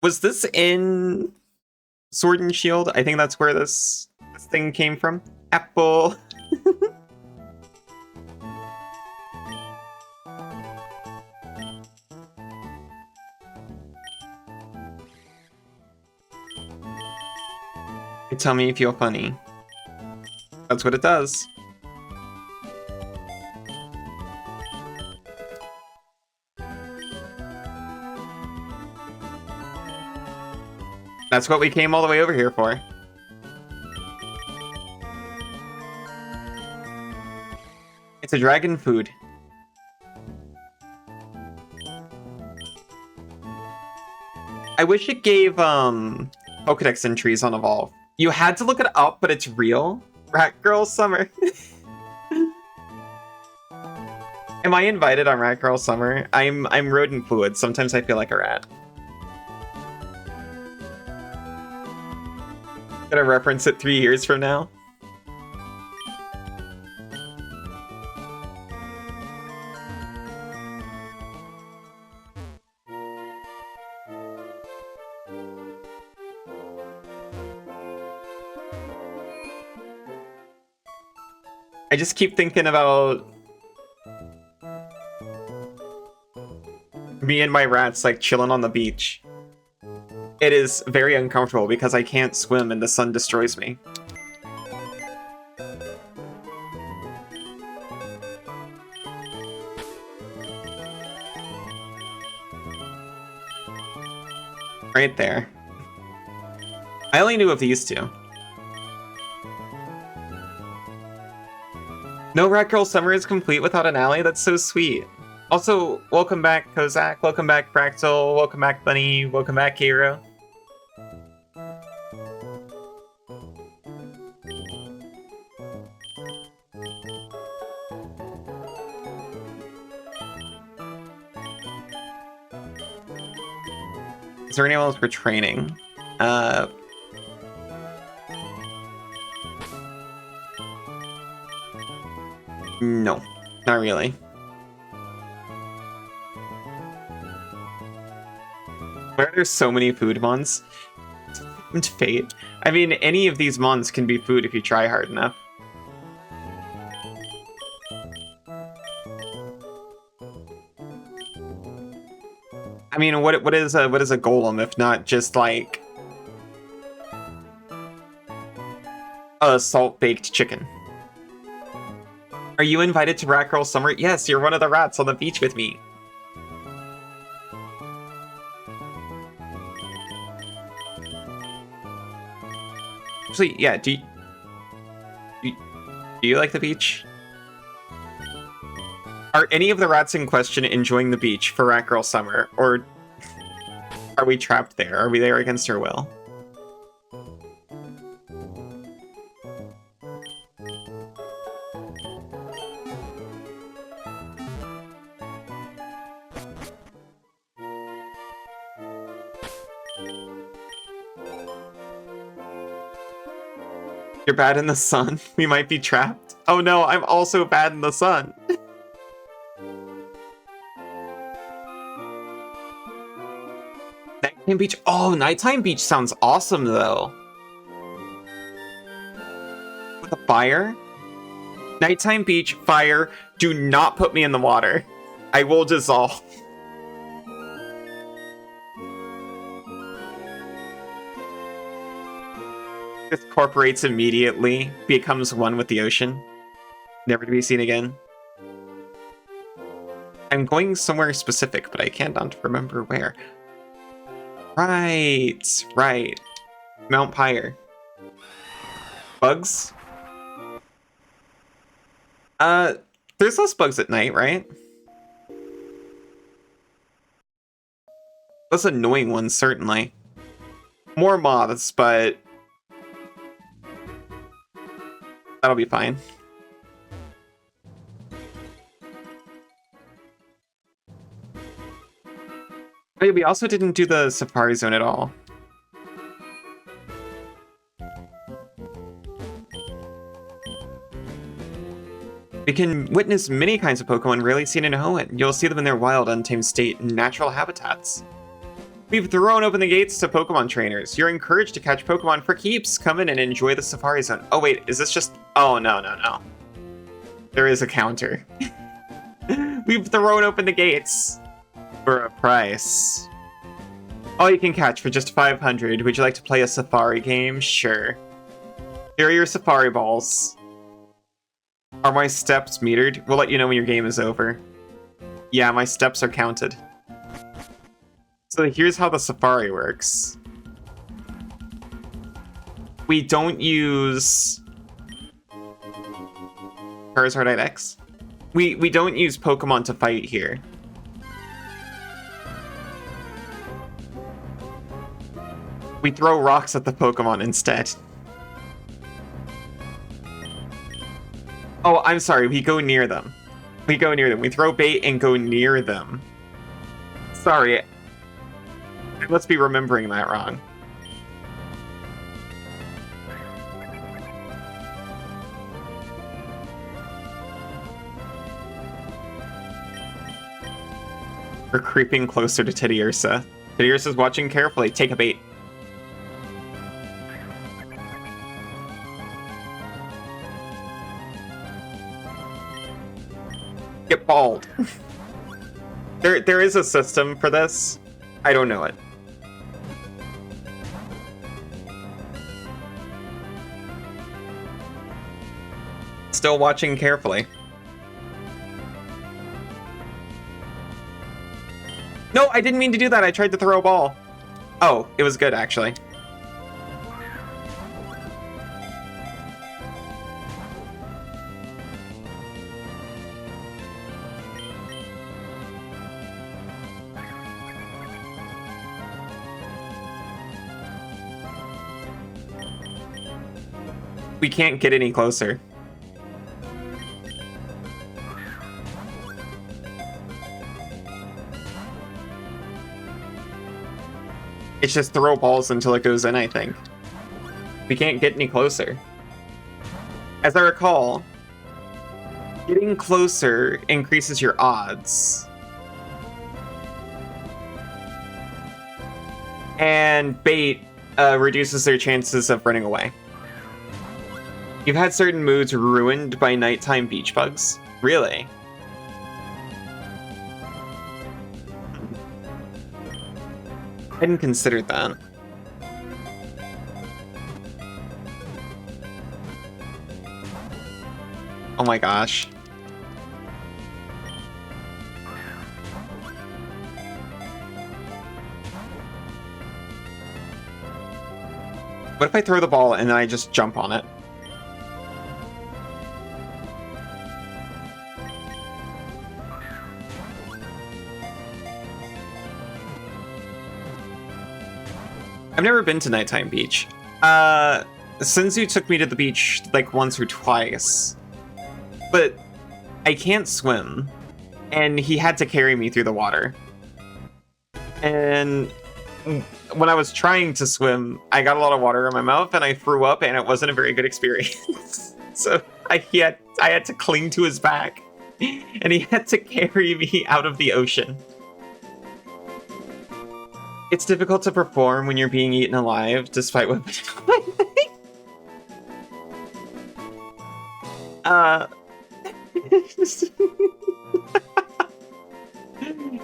Was this in Sword and Shield? I think that's where this thing came from. Apple. Tell me if you're funny. That's what it does. That's what we came all the way over here for. It's a dragon food. I wish it gave Pokedex entries on Evolve. You had to look it up, but it's real. Rat Girl Summer. Am I invited on Rat Girl Summer? I'm rodent fluid. Sometimes I feel like a rat. Gonna reference it 3 years from now. I just keep thinking about me and my rats like chilling on the beach. It is very uncomfortable because I can't swim and the sun destroys me. Right there. I only knew of these two. No Rat Girl Summer is complete without an alley? That's so sweet. Also, welcome back, Kozak. Welcome back, Fractal. Welcome back, Bunny. Welcome back, Hero. Is there anyone else for training? No, not really. Why are there so many food mons? Fate. I mean, any of these mons can be food if you try hard enough. I mean, what is a golem if not just like a salt-baked chicken? Are you invited to Rat Girl Summer? Yes, you're one of the rats on the beach with me. Actually, yeah, do you like the beach? Are any of the rats in question enjoying the beach for Rat Girl Summer? Or are we trapped there? Are we there against our will? You're bad in the sun? We might be trapped? Oh no, I'm also bad in the sun! Nighttime beach? Oh, nighttime beach sounds awesome though! With a fire? Nighttime beach, fire, do not put me in the water. I will dissolve. Incorporates immediately, becomes one with the ocean. Never to be seen again. I'm going somewhere specific, but I can't remember where. Right. Mount Pyre. Bugs? There's less bugs at night, right? Less annoying ones, certainly. More moths, but that'll be fine. Wait, we also didn't do the Safari Zone at all. We can witness many kinds of Pokemon rarely seen in Hoenn. You'll see them in their wild, untamed state in natural habitats. We've thrown open the gates to Pokemon trainers. You're encouraged to catch Pokemon for keeps. Come in and enjoy the Safari Zone. Oh wait, is this just... Oh, no. There is a counter. We've thrown open the gates. For a price. All you can catch for just 500. Would you like to play a Safari game? Sure. Here are your Safari balls. Are my steps metered? We'll let you know when your game is over. Yeah, my steps are counted. So here's how the Safari works. We don't use Charizard X. We don't use Pokemon to fight here. We throw rocks at the Pokemon instead. Oh, I'm sorry, we go near them. We throw bait and go near them. Sorry. I must be remembering that wrong. We're creeping closer to Teddiursa. Teddiursa's watching carefully. Take a bait. Get balled. There is a system for this. I don't know it. Still watching carefully. No, I didn't mean to do that. I tried to throw a ball. Oh, it was good, actually. We can't get any closer. It's just throw balls until it goes in, I think. We can't get any closer. As I recall, getting closer increases your odds. And bait reduces their chances of running away. You've had certain moods ruined by nighttime beach bugs? Really? I hadn't considered that. Oh my gosh. What if I throw the ball and then I just jump on it? I've never been to Nighttime Beach. Senzu took me to the beach like once or twice, but I can't swim, and he had to carry me through the water. And when I was trying to swim, I got a lot of water in my mouth and I threw up, and it wasn't a very good experience. So I had to cling to his back, and he had to carry me out of the ocean. It's difficult to perform when you're being eaten alive, despite what...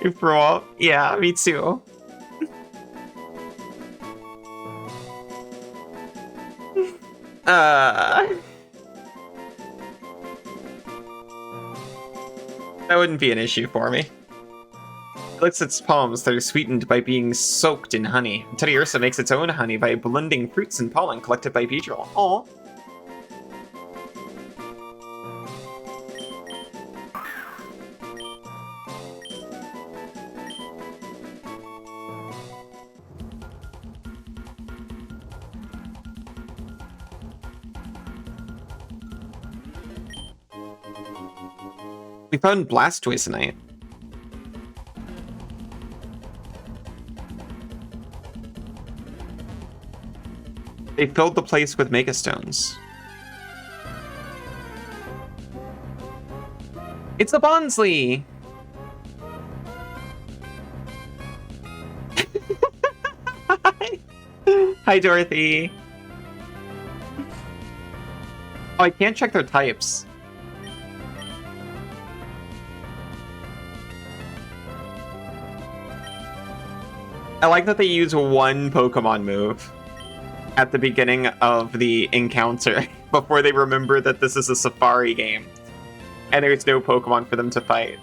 You throw up? Yeah, me too. That wouldn't be an issue for me. It licks its palms that are sweetened by being soaked in honey. Teddy Ursa makes its own honey by blending fruits and pollen collected by Beedrill. Aww. We found Blastoise. They filled the place with Megastones. It's a Bonsley! Hi, Dorothy. Oh, I can't check their types. I like that they use one Pokemon move at the beginning of the encounter before they remember that this is a safari game and there's no Pokemon for them to fight.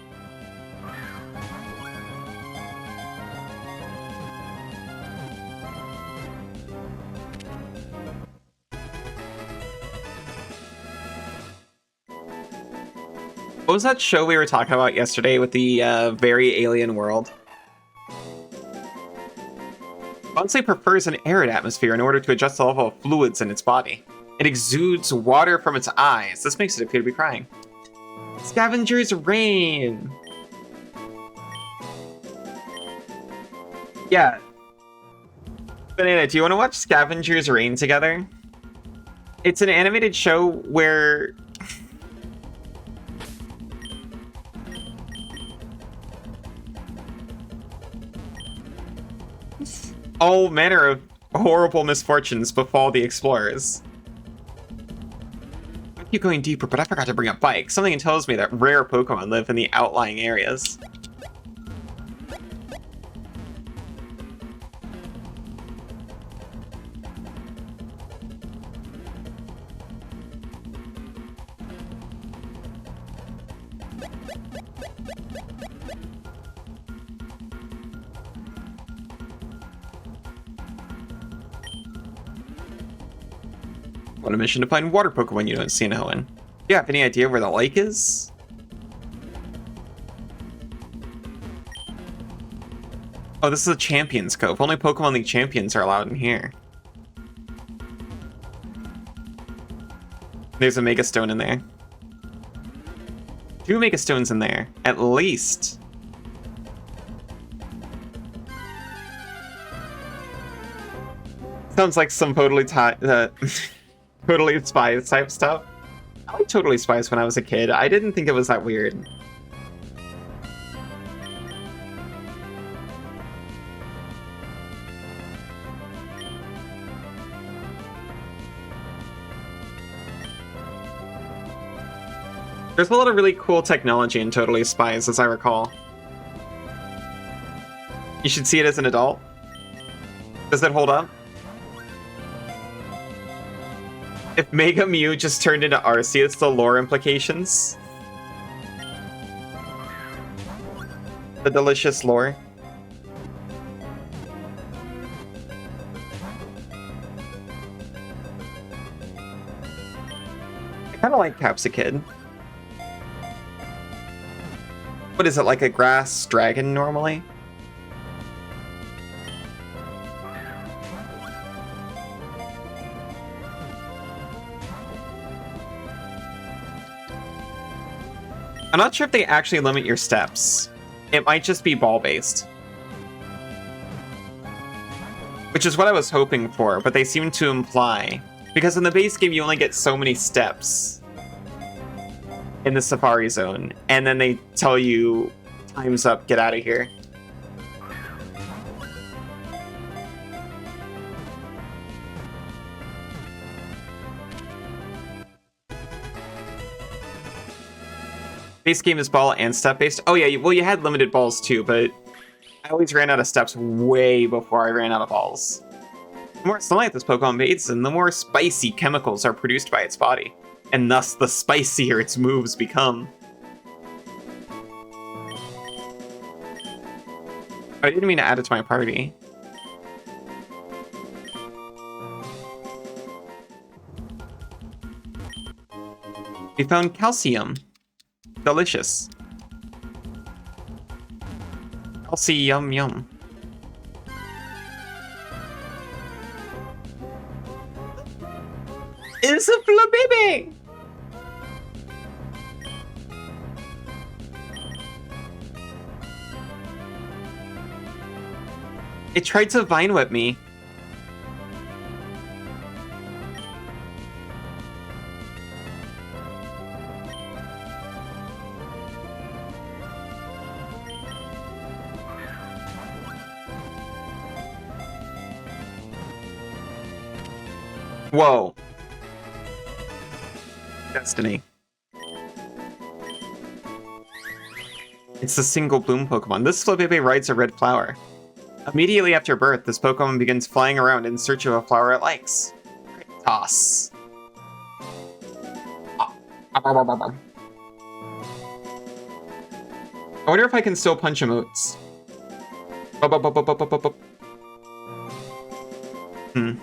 What was that show we were talking about yesterday with the very alien world? Bonsai prefers an arid atmosphere in order to adjust the level of fluids in its body. It exudes water from its eyes. This makes it appear to be crying. Scavenger's Rain! Yeah. Banana, do you want to watch Scavenger's Rain together? It's an animated show where... all manner of horrible misfortunes befall the explorers. I keep going deeper, but I forgot to bring a bike. Something tells me that rare Pokemon live in the outlying areas. On a mission to find water Pokemon you don't see in Hoenn. Do you have any idea where the lake is? Oh, this is a Champions Cove. Only Pokemon League champions are allowed in here. There's a Mega Stone in there. 2 Mega Stones in there, at least. Sounds like some totally totally Spies type stuff. I liked Totally Spies when I was a kid. I didn't think it was that weird. There's a lot of really cool technology in Totally Spies, as I recall. You should see it as an adult. Does it hold up? If Mega Mew just turned into Arceus, the lore implications. The delicious lore. I kind of like Capsicid. What is it, like a grass dragon normally? I'm not sure if they actually limit your steps. It might just be ball-based. Which is what I was hoping for, but they seem to imply. Because in the base game, you only get so many steps in the Safari Zone, and then they tell you, time's up, get out of here. Base game is ball and step based. Oh yeah, well you had limited balls too, but I always ran out of steps way before I ran out of balls. The more sunlight this Pokemon bathes in, the more spicy chemicals are produced by its body, and thus the spicier its moves become. I didn't mean to add it to my party. We found calcium. Delicious. Calcium yum. It's a Flabébé! It tried to Vine Whip me. Whoa. Destiny. It's the single bloom Pokemon. This Flabébé rides a red flower. Immediately after birth, this Pokemon begins flying around in search of a flower it likes. Toss. I wonder if I can still punch emotes. Hmm.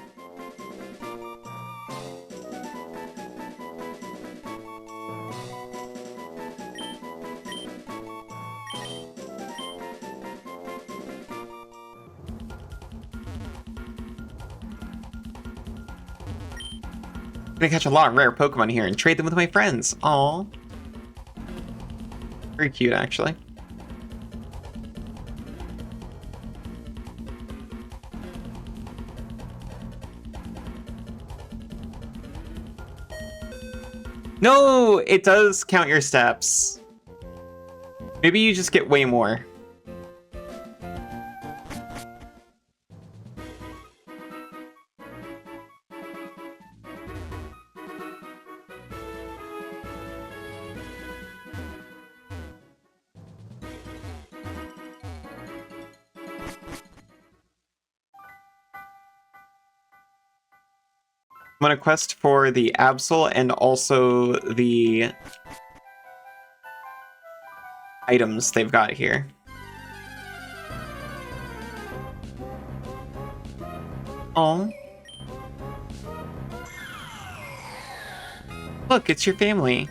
I'm gonna catch a lot of rare Pokemon here and trade them with my friends. Aww. Very cute, actually. No, it does count your steps. Maybe you just get way more. I'm on a quest for the Absol and also the items they've got here. Oh. Look, it's your family.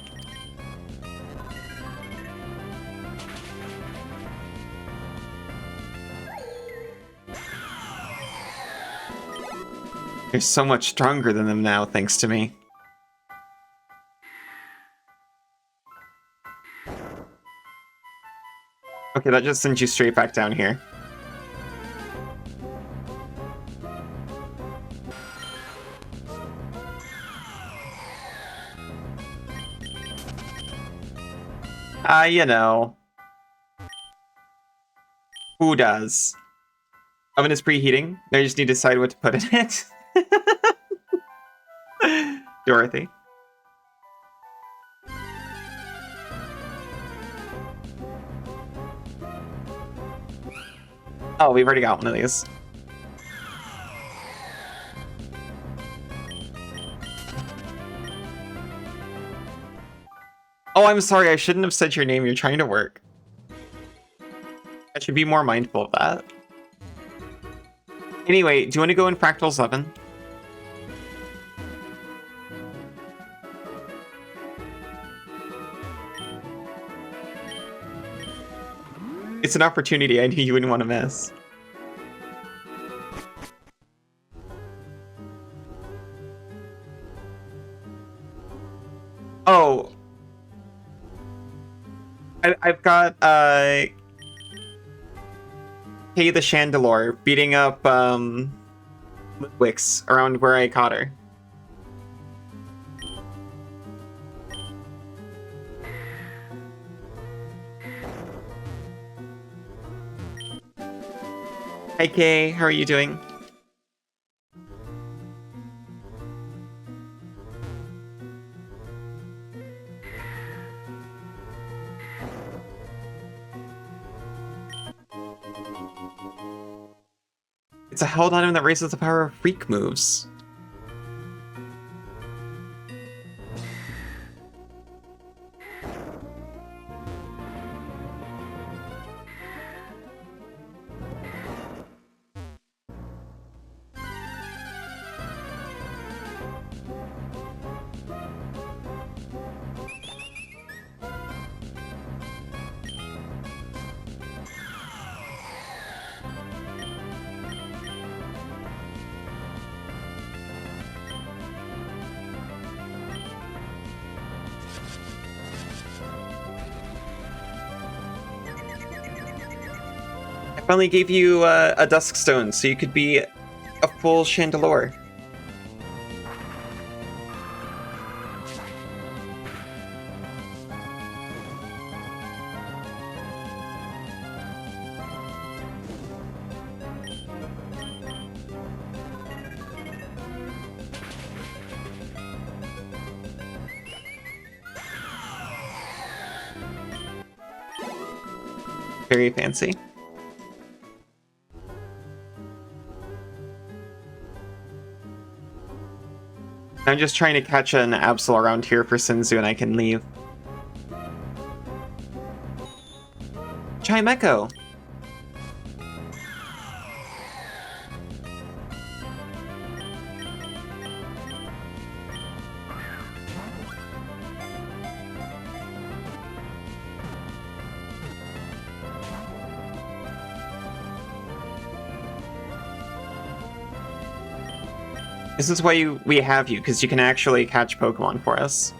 You're so much stronger than them now, thanks to me. Okay, that just sends you straight back down here. You know. Who does? Oven is preheating. I just need to decide what to put in it. Dorothy. Oh, we've already got one of these. Oh, I'm sorry. I shouldn't have said your name. You're trying to work. I should be more mindful of that. Anyway, do you want to go in Fractal 7? It's an opportunity I knew you wouldn't want to miss. Oh. I've got, Kay the Chandelure beating up, Wix around where I caught her. Hi Kay, how are you doing? It's a held item that raises the power of freak moves. I finally gave you a Dusk Stone, so you could be a full Chandelure. Very fancy. I'm just trying to catch an Absol around here for Sinzu and I can leave. Chimecho! This is why we have you, because you can actually catch Pokemon for us.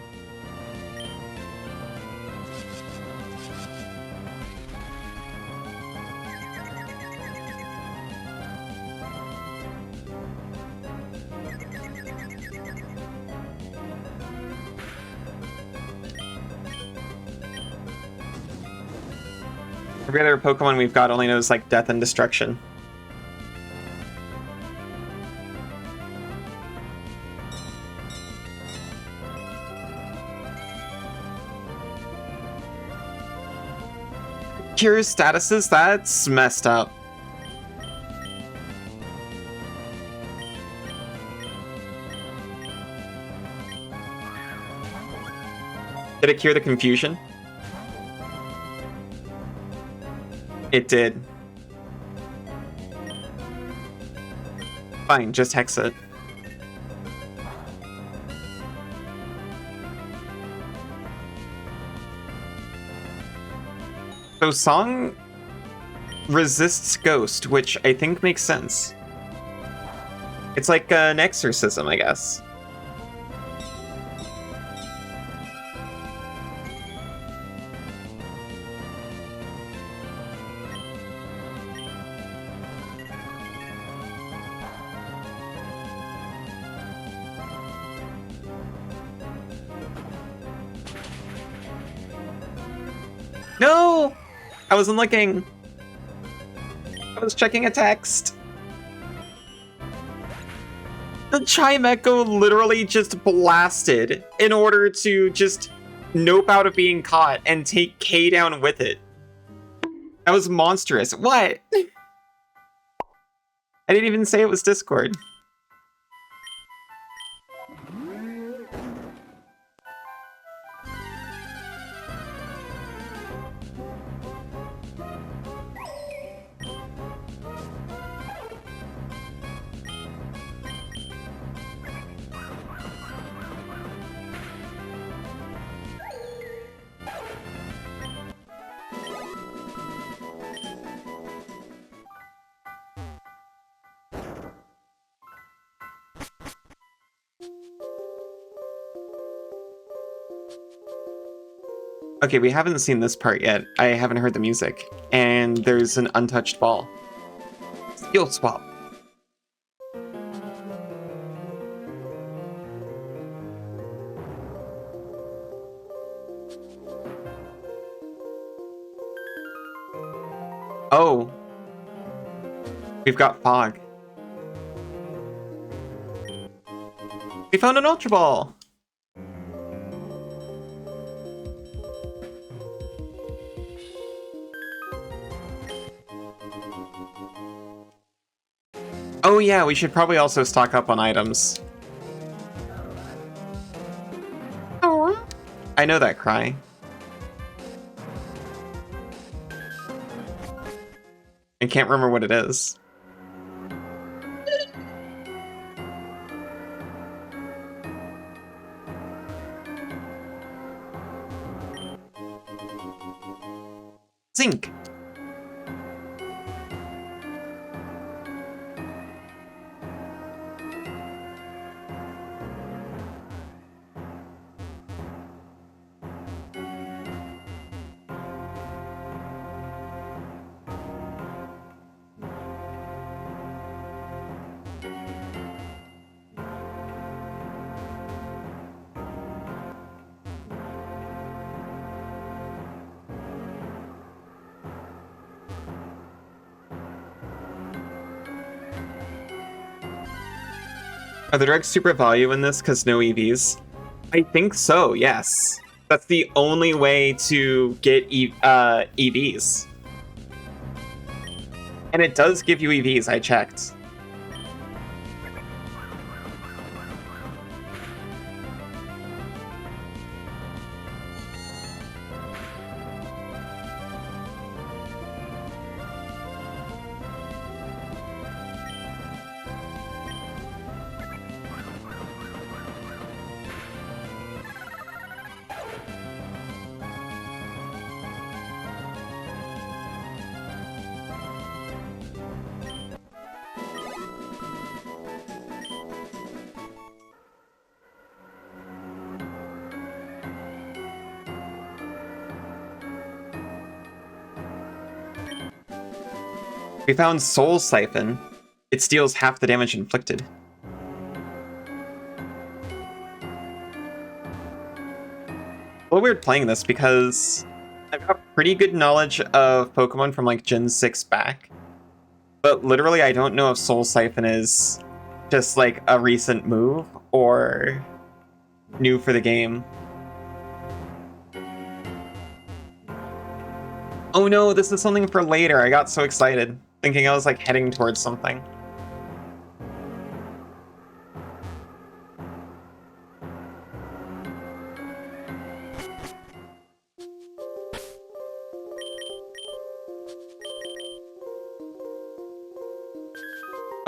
Every other Pokemon we've got only knows, like, death and destruction. Curious statuses? That's messed up. Did it cure the confusion? It did. Fine, just hex it. So Song resists Ghost, which I think makes sense. It's like an exorcism, I guess. No! I wasn't looking. I was checking a text. The Chimecho literally just blasted in order to just nope out of being caught and take K down with it. That was monstrous. What? I didn't even say it was Discord. Okay, we haven't seen this part yet. I haven't heard the music. And there's an untouched ball. Skill swap. Oh. We've got fog. We found an Ultra Ball! Oh yeah, we should probably also stock up on items. Oh. I know that cry. I can't remember what it is. Zinc! Are the drugs super value in this because no EVs? I think so, yes. That's the only way to get EVs. And it does give you EVs, I checked. We found Soul Siphon. It steals half the damage inflicted. A little weird playing this because I've got pretty good knowledge of Pokemon from like Gen 6 back. But literally I don't know if Soul Siphon is just like a recent move or new for the game. Oh no, this is something for later. I got so excited, thinking I was like heading towards something.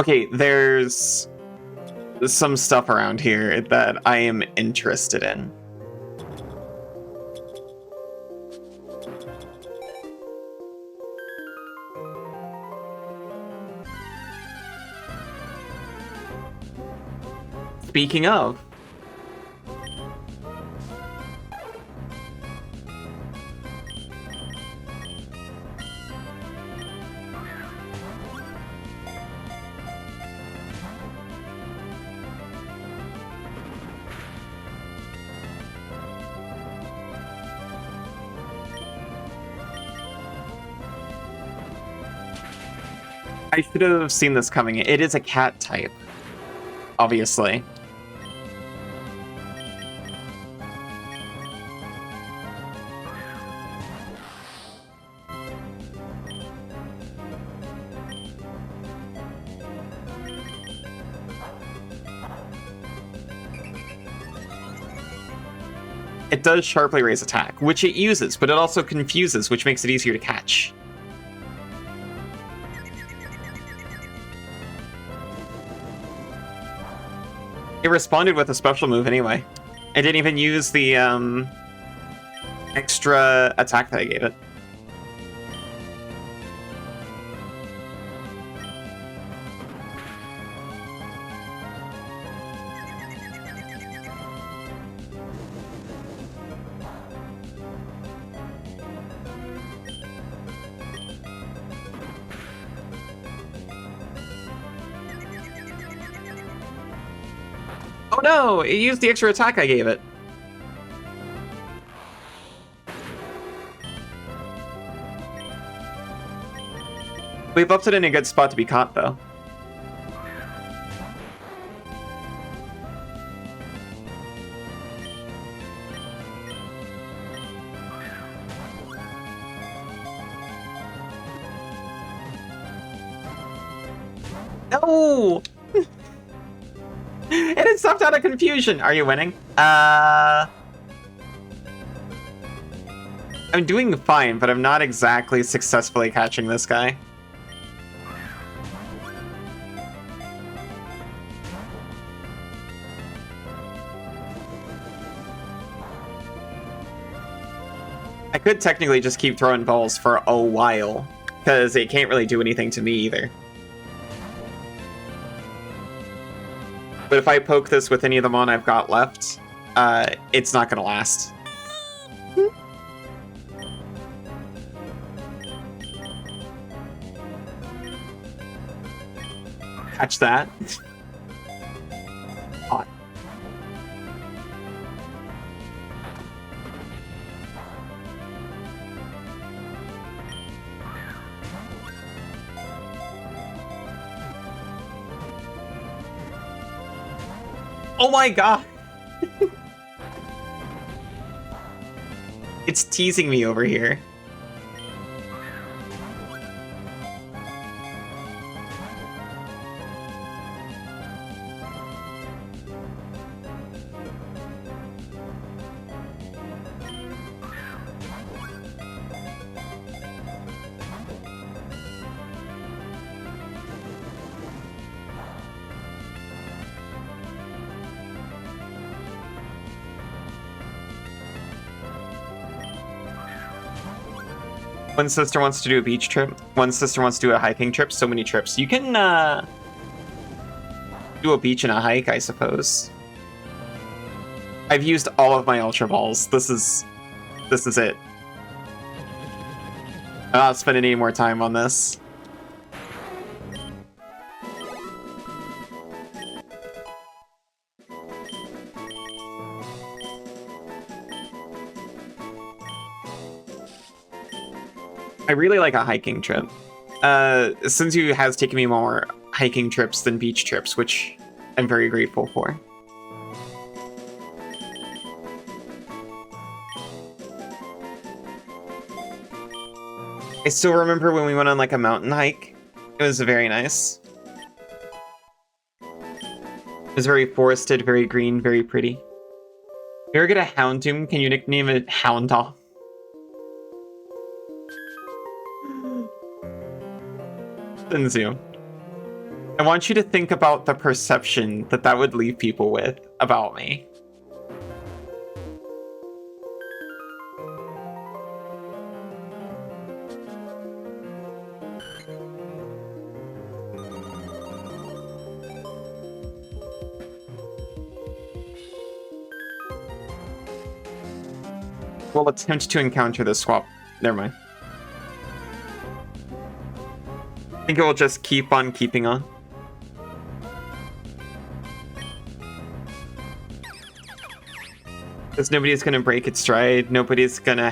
Okay, there's some stuff around here that I am interested in. Speaking of, I should have seen this coming. It is a cat type, obviously. It does sharply raise attack, which it uses, but it also confuses, which makes it easier to catch. It responded with a special move anyway. I didn't even use the extra attack that I gave it. Oh no! It used the extra attack I gave it. We've left it in a good spot to be caught, though. No! And it stopped out of confusion. Are you winning? I'm doing fine, but I'm not exactly successfully catching this guy. I could technically just keep throwing balls for a while, because it can't really do anything to me either. But if I poke this with any of the mon I've got left, it's not going to last. Catch that. Hot. Oh my god! It's teasing me over here. One sister wants to do a beach trip. One sister wants to do a hiking trip. So many trips. You can do a beach and a hike, I suppose. I've used all of my Ultra Balls. This is it. I'm not spending any more time on this. I really like a hiking trip. Sinzu has taken me more hiking trips than beach trips, which I'm very grateful for. I still remember when we went on like a mountain hike. It was very nice. It was very forested, very green, very pretty. If you ever get a Houndoom, can you nickname it Houndoff? Sinzu, I want you to think about the perception that that would leave people with about me. We'll attempt to encounter this swap. Never mind. I think it will just keep on keeping on. Because nobody's gonna break its stride. Nobody's gonna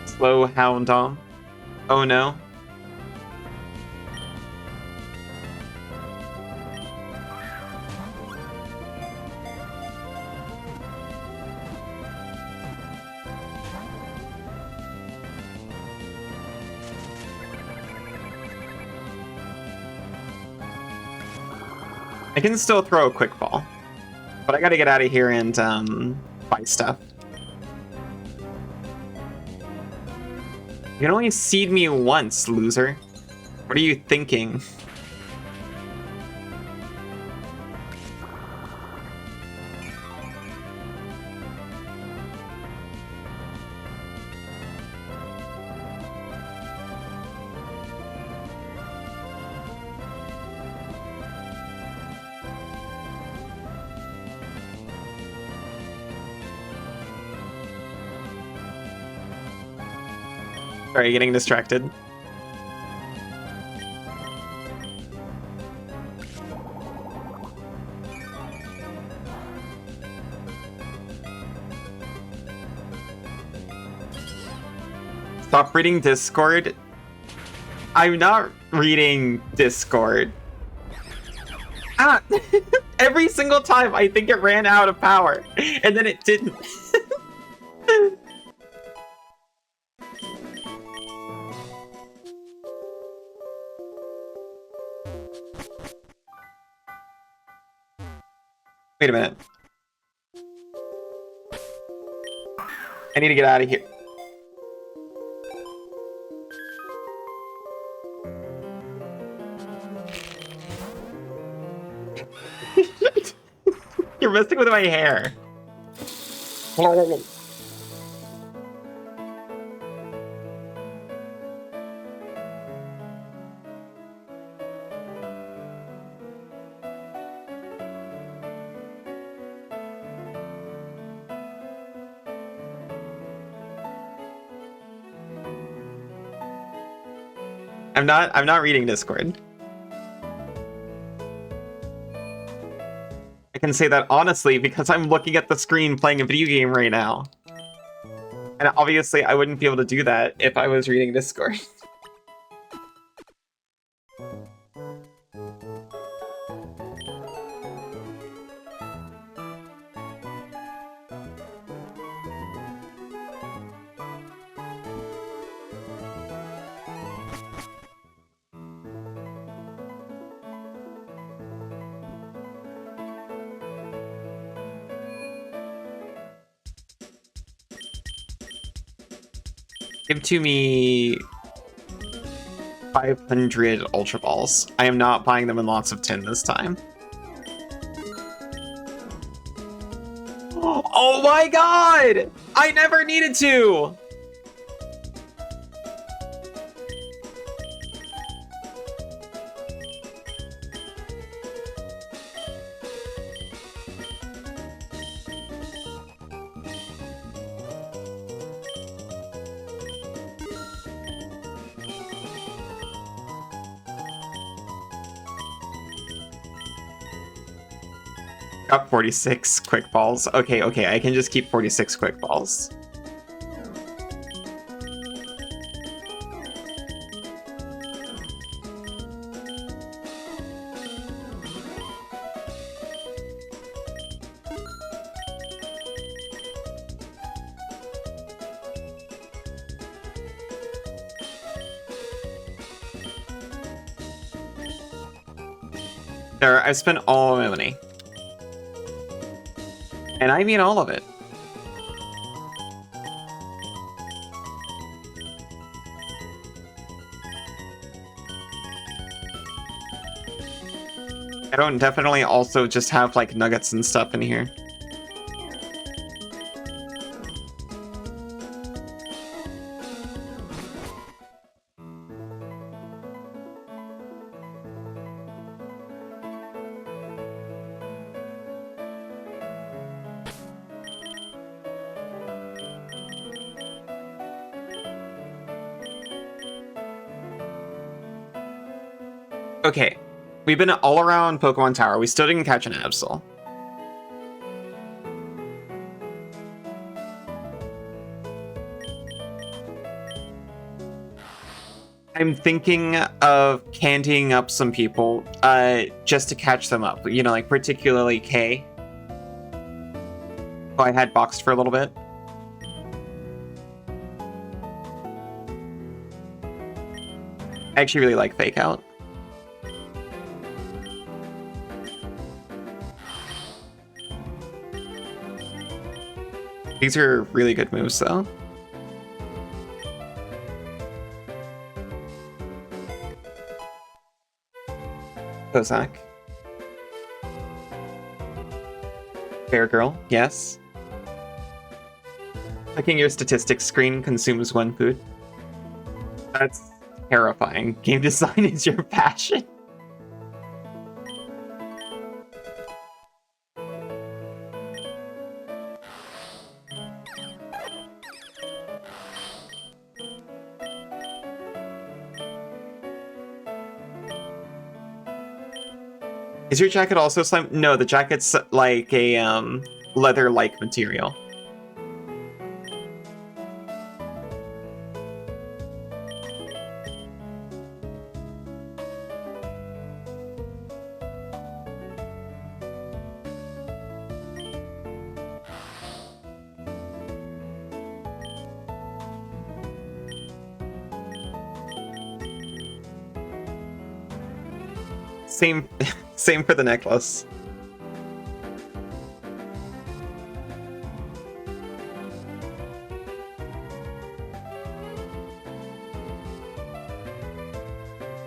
slow hound on. Oh no. I can still throw a quick ball. But I gotta get out of here and buy stuff. You can only seed me once, loser. What are you thinking? Sorry, getting distracted. Stop reading Discord. I'm not reading Discord. Ah! Every single time I think it ran out of power, and then it didn't. Wait a minute. I need to get out of here. You're messing with my hair. I'm not reading Discord. I can say that honestly because I'm looking at the screen playing a video game right now. And obviously I wouldn't be able to do that if I was reading Discord. Give to me 500 Ultra Balls. I am not buying them in lots of tin this time. Oh my god! I never needed to! Got 46 quick balls. Okay, I can just keep 46 quick balls. There, I spent all my money. And I mean all of it. I don't definitely also just have like nuggets and stuff in here. Okay, we've been all around Pokemon Tower. We still didn't catch an Absol. I'm thinking of candying up some people, just to catch them up. You know, like particularly Kay, who I had boxed for a little bit. I actually really like Fake Out. These are really good moves, though. Kozak. Fair girl, yes. Checking your statistics screen consumes 1 food. That's terrifying. Game design is your passion. Is your jacket also slime? No, the jacket's like a leather-like material. Same for the necklace.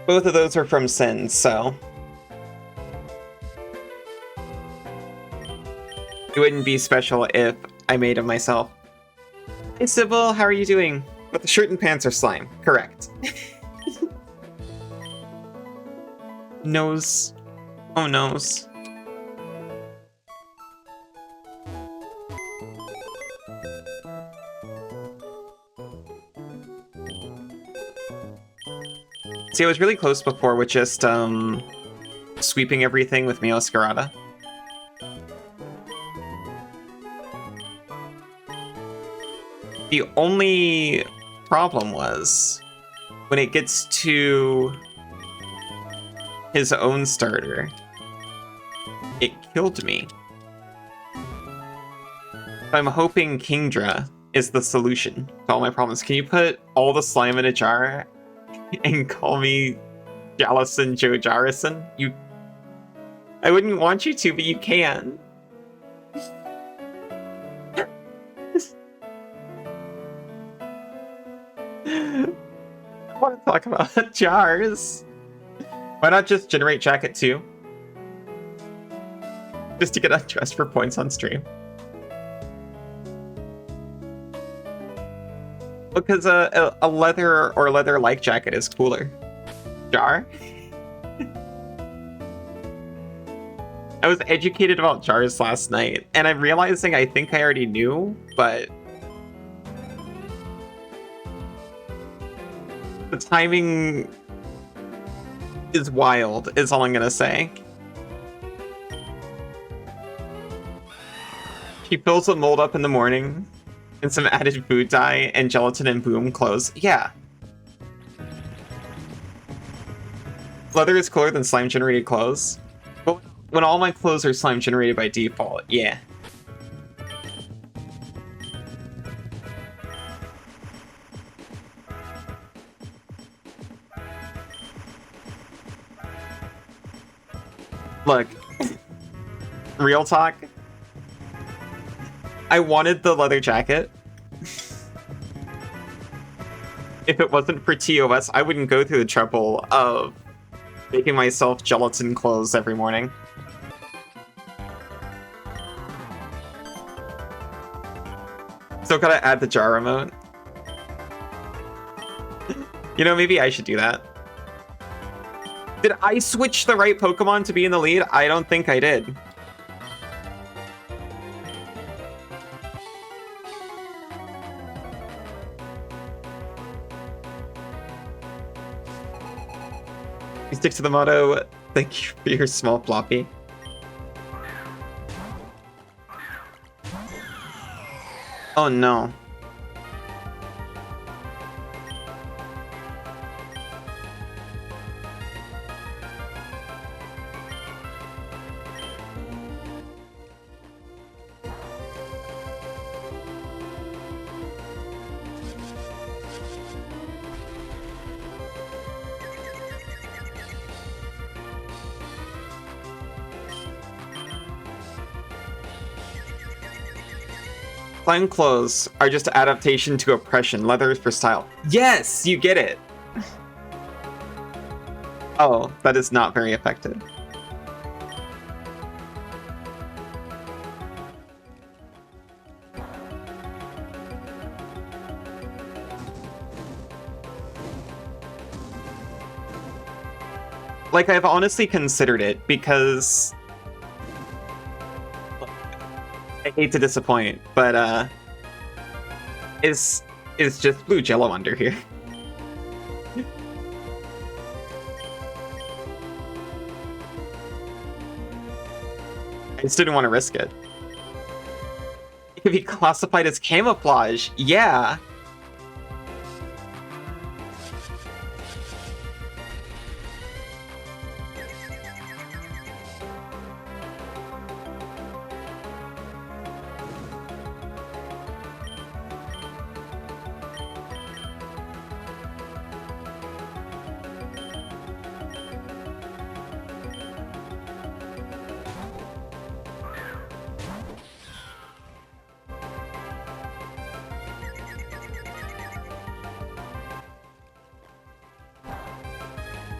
Both of those are from Sin, so it wouldn't be special if I made them myself. Hey Sybil, how are you doing? But the shirt and pants are slime. Correct. Nose. Oh, nose. See, I was really close before with just, sweeping everything with Meowscarada. The only problem was when it gets to his own starter, it killed me. I'm hoping Kingdra is the solution to all my problems. Can you put all the slime in a jar and call me Jallison Joe Jarrison? I wouldn't want you to, but you can. I want to talk about jars. Why not just generate jacket too? Just to get undressed for points on stream. Because a leather or leather-like jacket is cooler. Jar? I was educated about jars last night, and I'm realizing I think I already knew, but the timing is wild, is all I'm gonna say. She fills a mold up in the morning, and some added food dye, and gelatin and boom, clothes. Yeah. Leather is cooler than slime-generated clothes. But when all my clothes are slime-generated by default, yeah. Look, real talk. I wanted the leather jacket. If it wasn't for TOS, I wouldn't go through the trouble of making myself gelatin clothes every morning. Still gotta add the jar remote. You know, maybe I should do that. Did I switch the right Pokemon to be in the lead? I don't think I did. You stick to the motto, thank you for your small floppy. Oh no. Clown clothes are just adaptation to oppression. Leather is for style. Yes, you get it. Oh, that is not very effective. Like, I've honestly considered it because I hate to disappoint, but it's just blue jello under here. I just didn't want to risk it. It could be classified as camouflage. Yeah.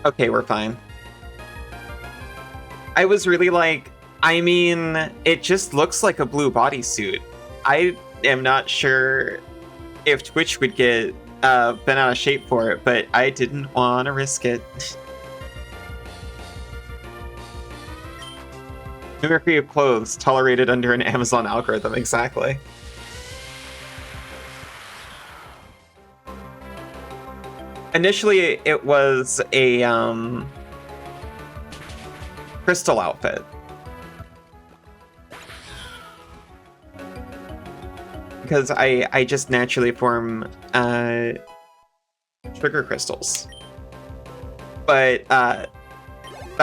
Okay, we're fine. I was really like, I mean, it just looks like a blue bodysuit. I am not sure if Twitch would get bent out of shape for it, but I didn't want to risk it. Mimicry of clothes tolerated under an Amazon algorithm, exactly. Initially, it was a crystal outfit. Because I just naturally form trigger crystals. But that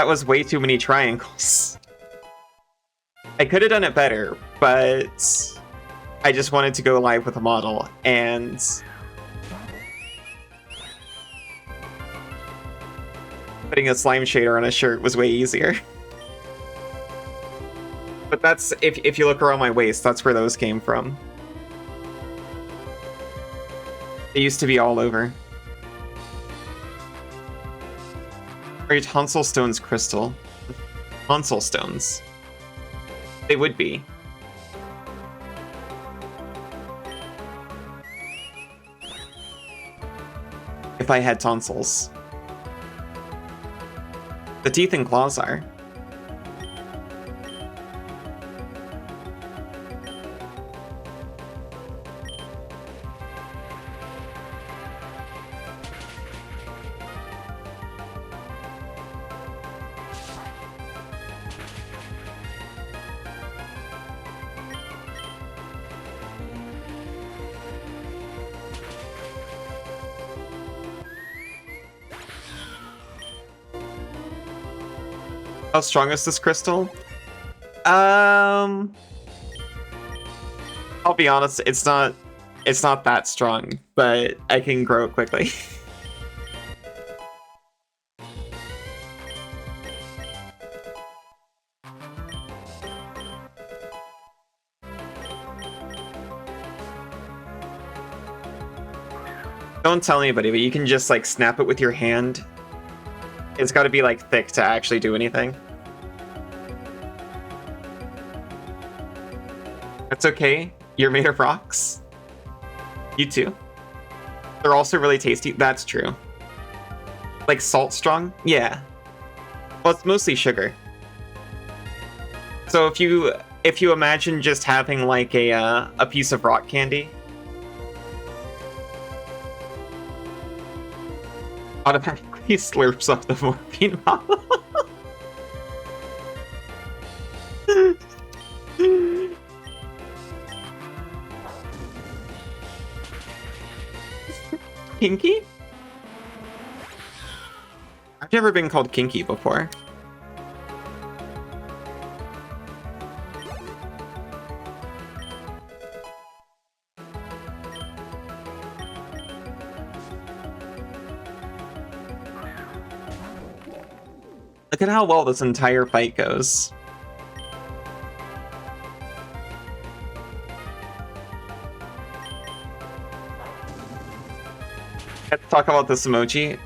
was way too many triangles. I could have done it better, but I just wanted to go live with a model, and putting a slime shader on a shirt was way easier. But that's, if you look around my waist, that's where those came from. They used to be all over. Are your tonsil stones crystal? Tonsil stones. They would be. If I had tonsils. The teeth and claws are. How strong is this crystal? I'll be honest, it's not that strong, but I can grow it quickly. Don't tell anybody, but you can just like snap it with your hand. It's got to be like thick to actually do anything. That's okay. You're made of rocks. You too. They're also really tasty. That's true. Like salt strong? Yeah. Well, it's mostly sugar. So if you imagine just having like a piece of rock candy, automatically slurps up the morphine bottle. Kinky? I've never been called kinky before. Look at how well this entire fight goes. Let's talk about this emoji.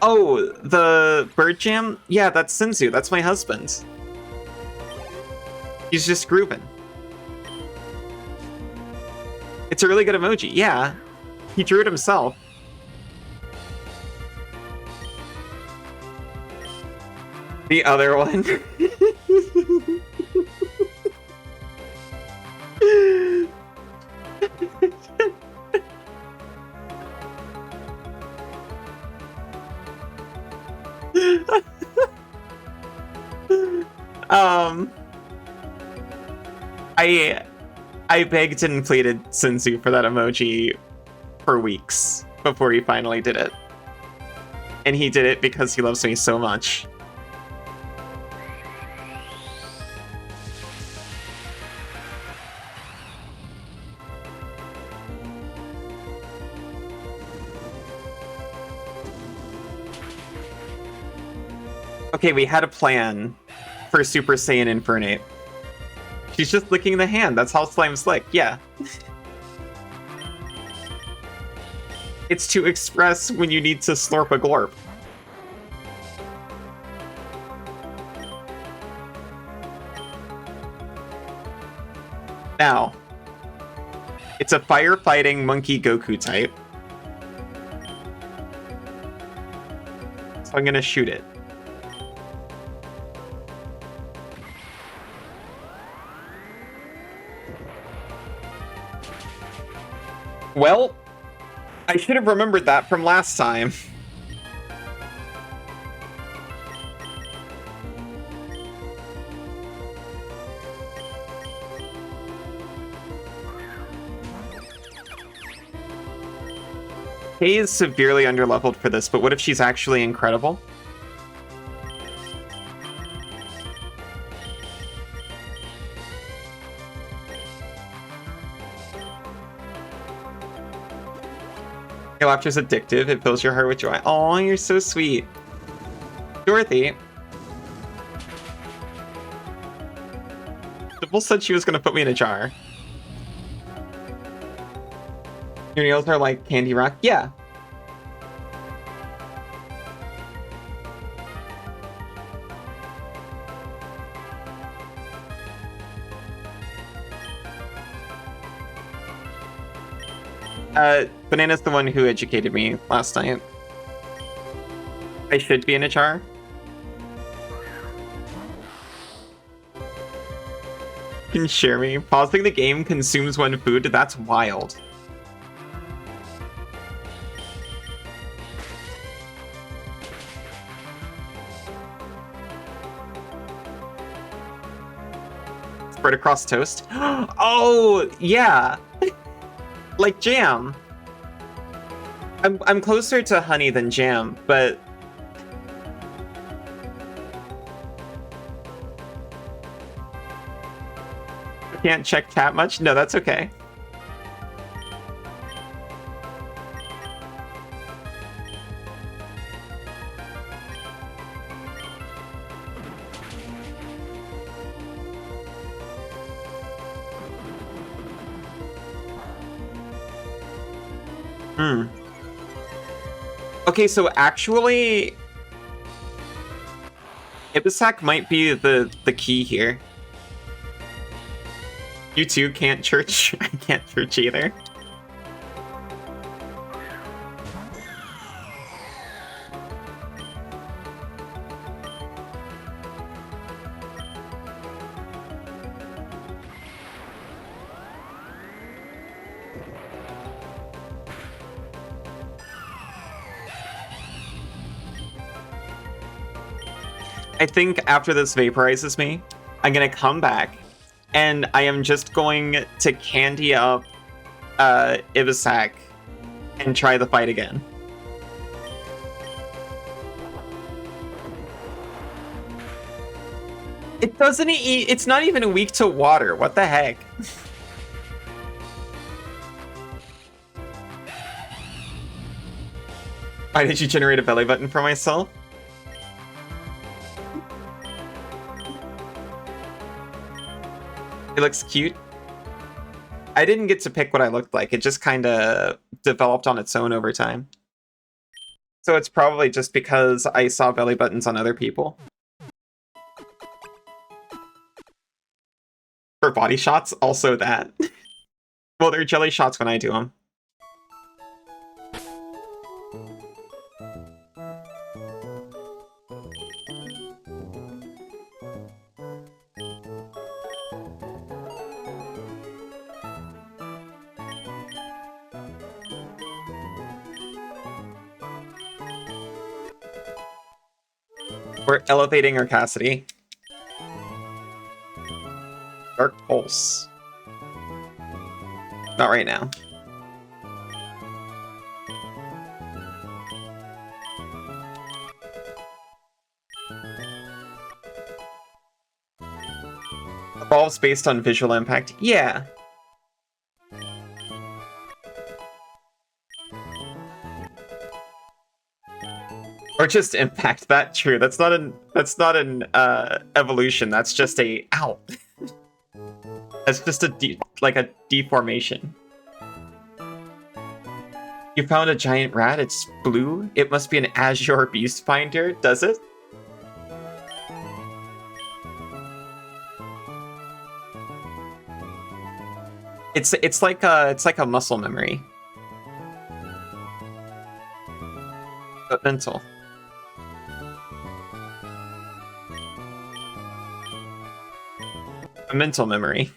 Oh, the bird jam? Yeah, that's Senzu. That's my husband. He's just grooving. It's a really good emoji. Yeah. He drew it himself. The other one. I begged and pleaded Senzu for that emoji for weeks before he finally did it. And he did it because he loves me so much. Okay, we had a plan for Super Saiyan Infernape. She's just licking the hand. That's how slimes lick. Yeah. It's to express when you need to slurp a glorp. Now, it's a firefighting monkey Goku type. So I'm gonna shoot it. Well, I should have remembered that from last time. Kay is severely underleveled for this, but what if she's actually incredible? Your laughter's addictive. It fills your heart with joy. Oh, you're so sweet. Dorothy. Sybil said she was going to put me in a jar. Your nails are like candy rock? Yeah. Banana's the one who educated me last night. I should be in a jar. Can share me. Pausing the game consumes one food. That's wild. Spread across toast. Oh, yeah. Like jam. I'm closer to honey than jam, but I can't check chat much. No, that's okay. Okay, so actually, Ibisak might be the key here. You too can't church. I can't church either. I think after this vaporizes me, I'm gonna come back, and I am just going to candy up Ibisak and try the fight again. It doesn't eat. It's not even weak to water. What the heck? Why did you generate a belly button for myself? It looks cute. I didn't get to pick what I looked like. It just kind of developed on its own over time. So it's probably just because I saw belly buttons on other people. For body shots, also that. Well, they're jelly shots when I do them. We're elevating our Cassidy. Dark Pulse. Not right now. Evolves based on visual impact. Yeah. Or just impact. That true. That's not an evolution. That's just a ow. That's just a deformation. You found a giant rat. It's blue. It must be an Azure Beast Finder. Does it? It's like a muscle memory, but mental. A mental memory.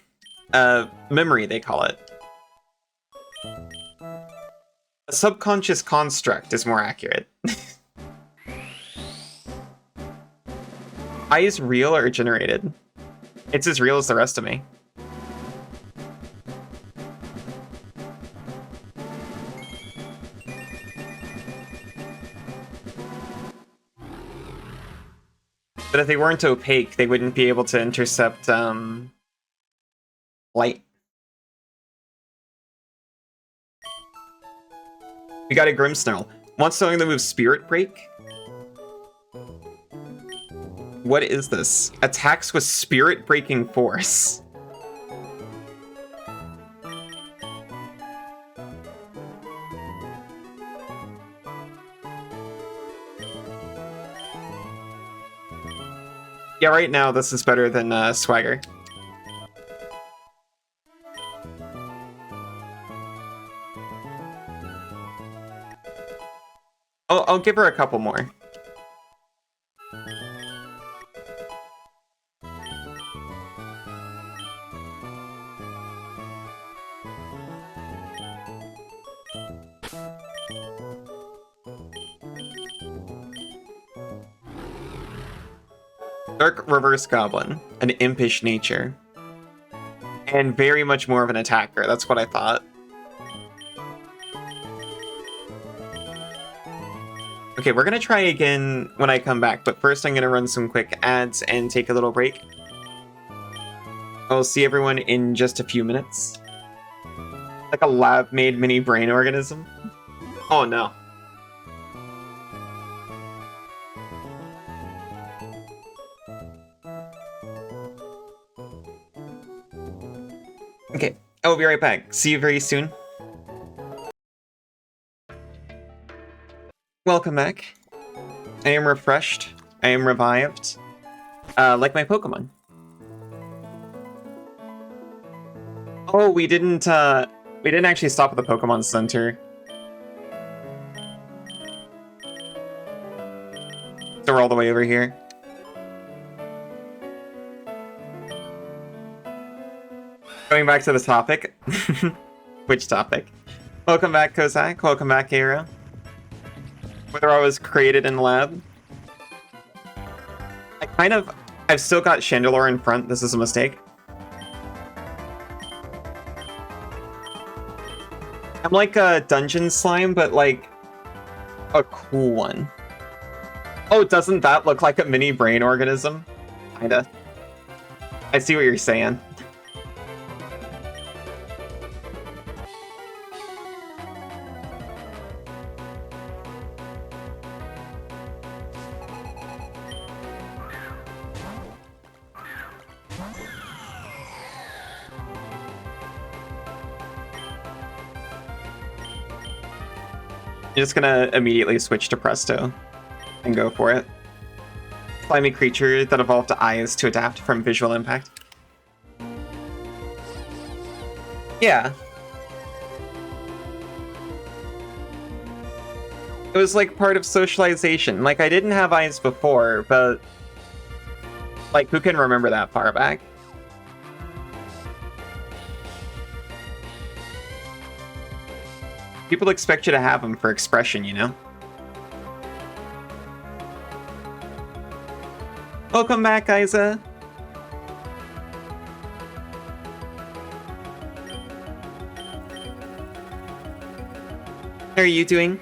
Memory, they call it. A subconscious construct is more accurate. I is real or generated? It's as real as the rest of me. But if they weren't opaque, they wouldn't be able to intercept light. We got a Grimmsnarl. Want something that moves Spirit Break? What is this? Attacks with Spirit Breaking Force. Yeah, right now this is better than Swagger. I'll give her a couple more. Dark Reverse Goblin, an impish nature. And very much more of an attacker, that's what I thought. Okay, we're gonna try again when I come back, but first I'm gonna run some quick ads and take a little break. I'll see everyone in just a few minutes. Like a lab-made mini brain organism. Oh no. Okay, I will be right back. See you very soon. Welcome back. I am refreshed. I am revived. Like my Pokemon. Oh, we didn't actually stop at the Pokemon Center. So we're all the way over here. Going back to the topic. Which topic? Welcome back, Kozak. Welcome back, Aero. Whether I was created in the lab. I've still got Chandelure in front. This is a mistake. I'm like a dungeon slime, but like a cool one. Oh, doesn't that look like a mini brain organism? Kinda. I see what you're saying. just gonna immediately switch to Presto and go for it. Slimy creature that evolved eyes to adapt from visual impact. Yeah. It was like part of socialization. Like, I didn't have eyes before, but like, who can remember that far back? People expect you to have them for expression, you know? Welcome back, Isa. How are you doing?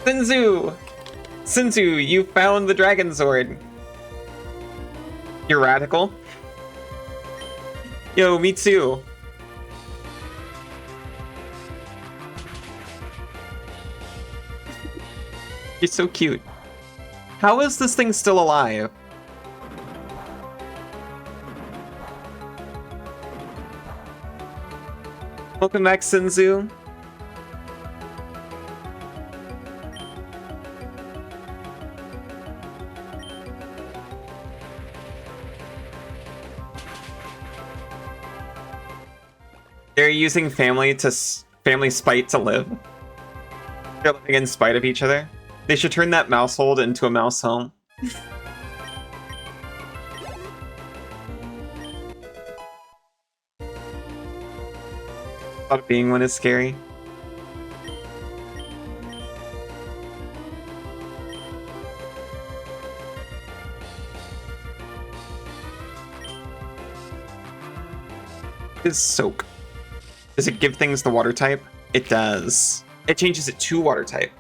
Sinzu! Sinzu, you found the Dragon Sword. You're radical? Yo, me too. You're so cute. How is this thing still alive? Welcome back, Sinzu. They're using family spite to live. They're living in spite of each other. They should turn that mousehold into a mouse home. Thought being one is scary. What is soak? Does it give things the water type? It does. It changes it to water type.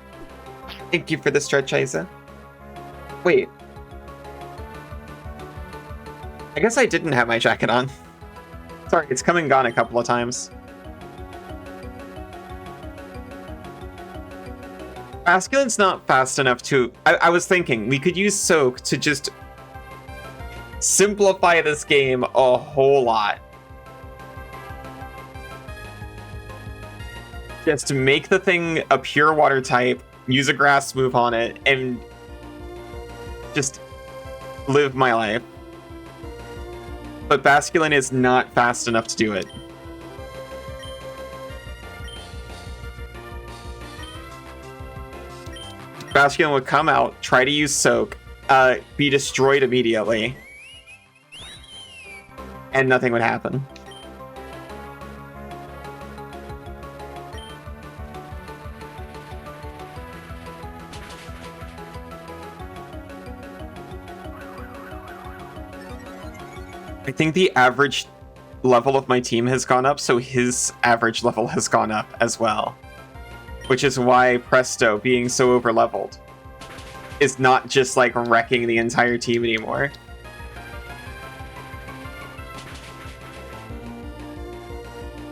Thank you for the stretch, Isa. Wait. I guess I didn't have my jacket on. Sorry, it's come and gone a couple of times. Basculin's not fast enough to... I was thinking, we could use Soak to just simplify this game a whole lot. Just to make the thing a pure water type, use a grass move on it, and just live my life. But Basculin is not fast enough to do it. Basculin would come out, try to use Soak, be destroyed immediately, and nothing would happen. I think the average level of my team has gone up, so his average level has gone up as well. Which is why Presto, being so over-leveled, is not just, like, wrecking the entire team anymore.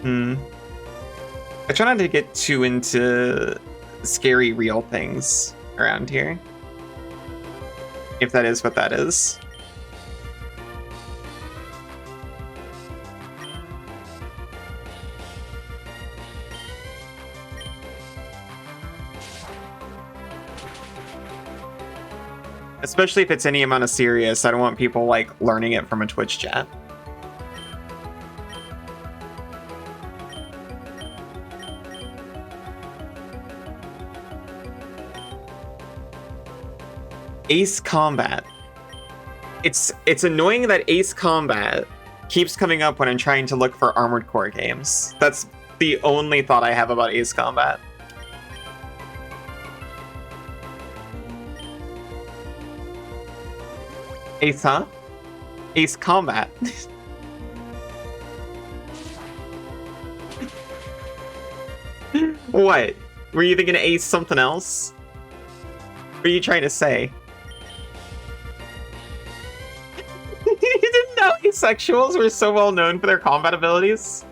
I try not to get too into scary real things around here. If that is what that is. Especially if it's any amount of serious, I don't want people, like, learning it from a Twitch chat. Ace Combat. It's annoying that Ace Combat keeps coming up when I'm trying to look for Armored Core games. That's the only thought I have about Ace Combat. Ace, huh? Ace Combat. What? Were you thinking Ace something else? What are you trying to say? You didn't know asexuals were so well known for their combat abilities?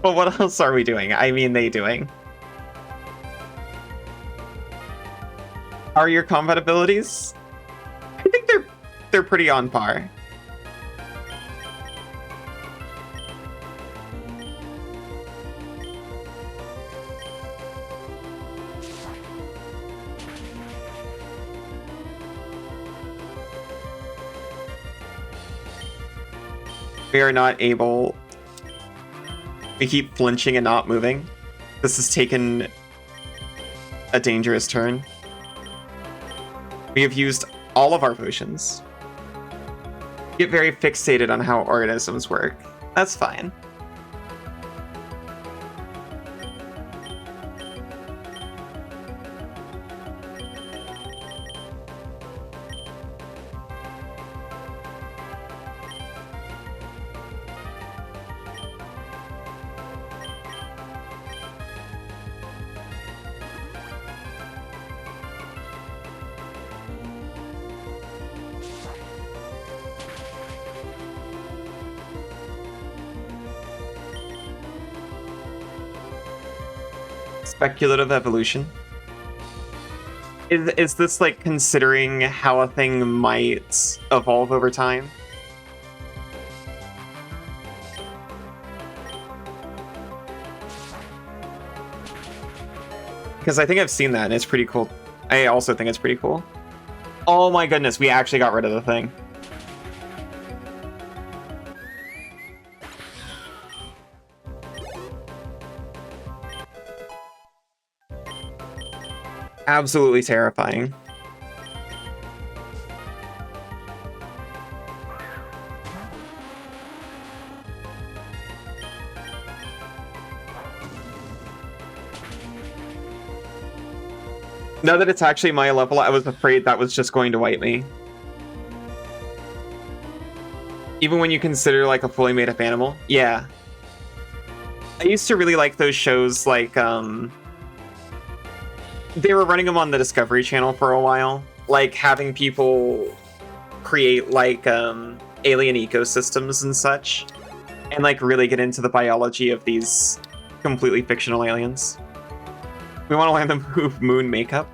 Well, what else are we doing? I mean, they doing. Are your combat abilities? I think they're pretty on par. We are not able... We keep flinching and not moving. This has taken a dangerous turn. We have used all of our potions. Get very fixated on how organisms work. That's fine. Speculative evolution. Is this like considering how a thing might evolve over time? Because I think I've seen that and it's pretty cool. I also think it's pretty cool. Oh my goodness, we actually got rid of the thing. Absolutely terrifying. Now that it's actually my level, I was afraid that was just going to wipe me. Even when you consider like a fully made up animal. Yeah. I used to really like those shows like they were running them on the Discovery Channel for a while, like having people create like alien ecosystems and such, and like really get into the biology of these completely fictional aliens. We want to land them move moon makeup.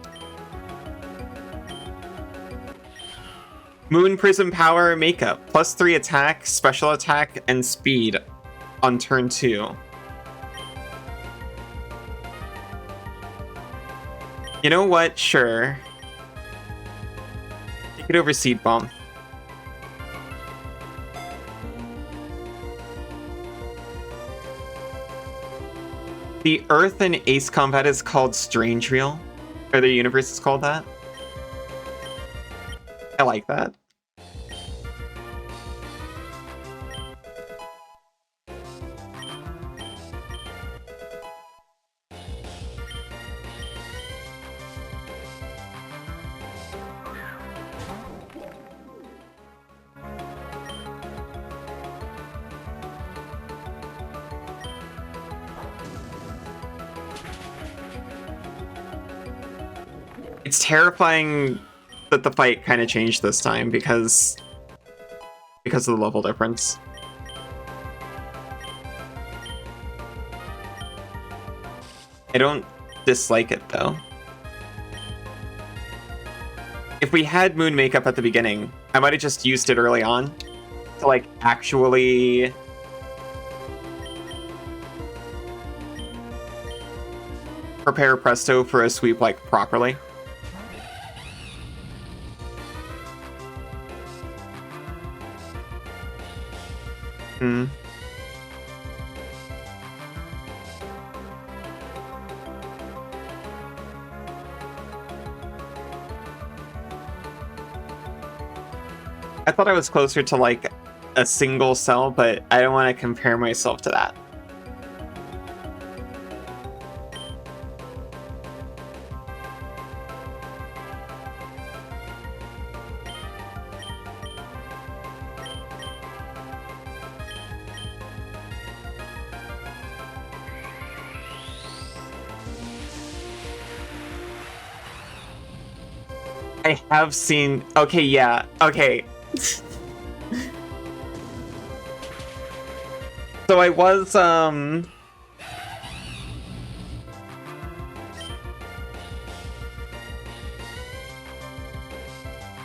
Moon prism power makeup. +3 attack, special attack, and speed on turn 2. You know what? Sure. Take it over Seed Bomb. The Earth in Ace Combat is called Strange Reel. Or the universe is called that. I like that. It's terrifying that the fight kind of changed this time because of the level difference. I don't dislike it though. If we had moon makeup at the beginning, I might have just used it early on to like actually prepare Presto for a sweep like properly. I thought I was closer to like a single cell, but I don't want to compare myself to that. I have seen... Okay, yeah. Okay. So I was,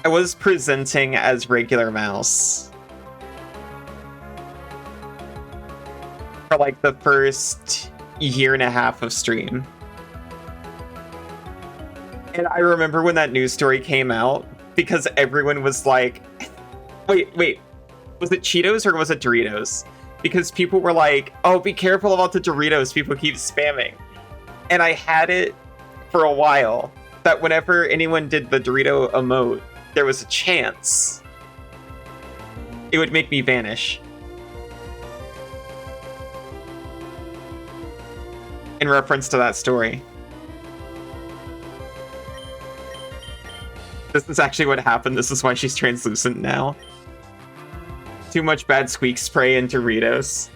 I was presenting as regular mouse for like the first year and a half of stream. And I remember when that news story came out, because everyone was like, wait, was it Cheetos or was it Doritos? Because people were like, oh, be careful about the Doritos, people keep spamming. And I had it for a while that whenever anyone did the Dorito emote, there was a chance it would make me vanish. In reference to that story. This is actually what happened. This is why she's translucent now. Too much bad squeak spray in Doritos.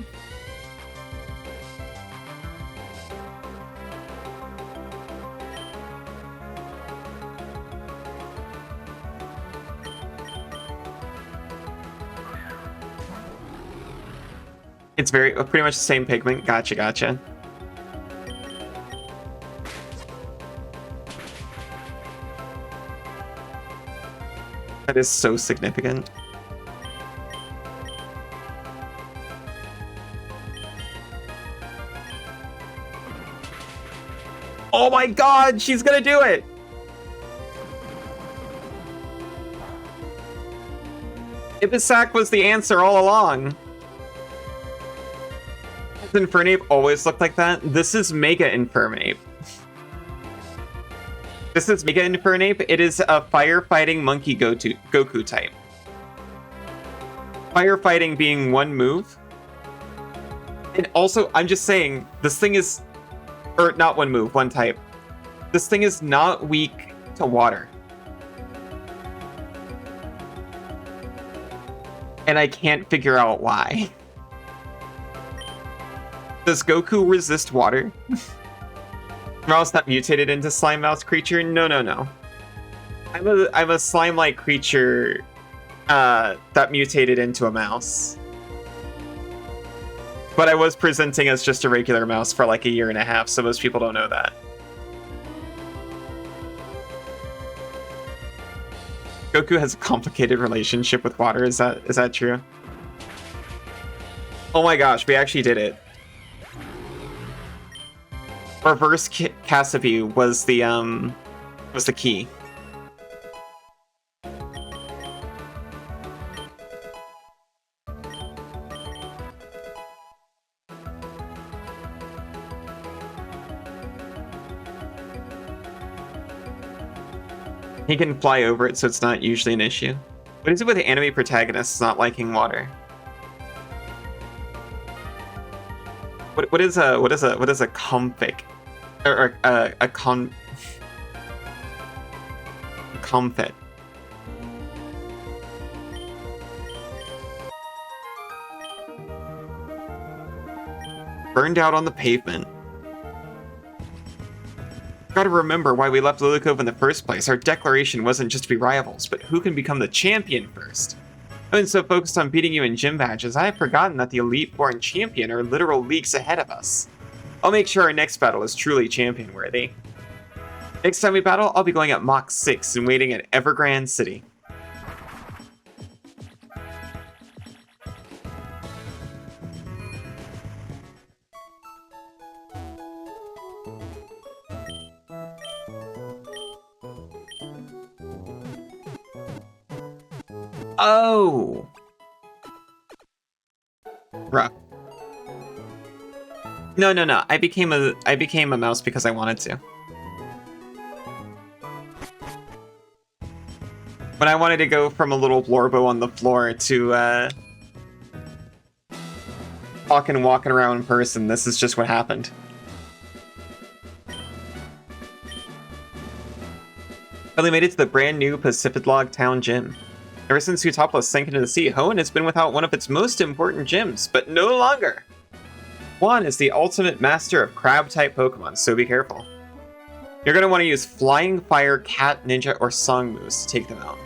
It's pretty much the same pigment. Gotcha. That is so significant. Oh my god, she's gonna do it! Ibisac was the answer all along. Has Infernape always looked like that? This is Mega Infernape. This is Mega Infernape. It is a firefighting monkey Goku type. Firefighting being one move. And also, I'm just saying, this thing is... Or not one move, one type. This thing is not weak to water. And I can't figure out why. Does Goku resist water? Mouse not mutated into slime mouse creature? No. I'm a slime-like creature that mutated into a mouse. But I was presenting as just a regular mouse for like a year and a half, so most people don't know that. Goku has a complicated relationship with water. Is that true? Oh my gosh, we actually did it. Reverse Cassivy was the key. He can fly over it, so it's not usually an issue. What is it with anime protagonists not liking water? What is a comfic? Or a comfit? Burned out on the pavement. Gotta remember why we left Lily Cove in the first place. Our declaration wasn't just to be rivals, but who can become the champion first. I've been so focused on beating you in gym badges, I have forgotten that the Elite-born champion are literal leagues ahead of us. I'll make sure our next battle is truly champion-worthy. Next time we battle, I'll be going at Mach 6 and waiting at Evergrande City. Oh! Rough. No. I became a mouse because I wanted to. When I wanted to go from a little Blorbo on the floor to talking and walking around in person, this is just what happened. Finally made it to the brand new Pacific Log Town Gym. Ever since Utopia sank into the sea, Hoenn has been without one of its most important gyms, but no longer! Juan is the ultimate master of crab-type Pokemon, so be careful. You're going to want to use Flying Fire, Cat, Ninja, or Song moves to take them out.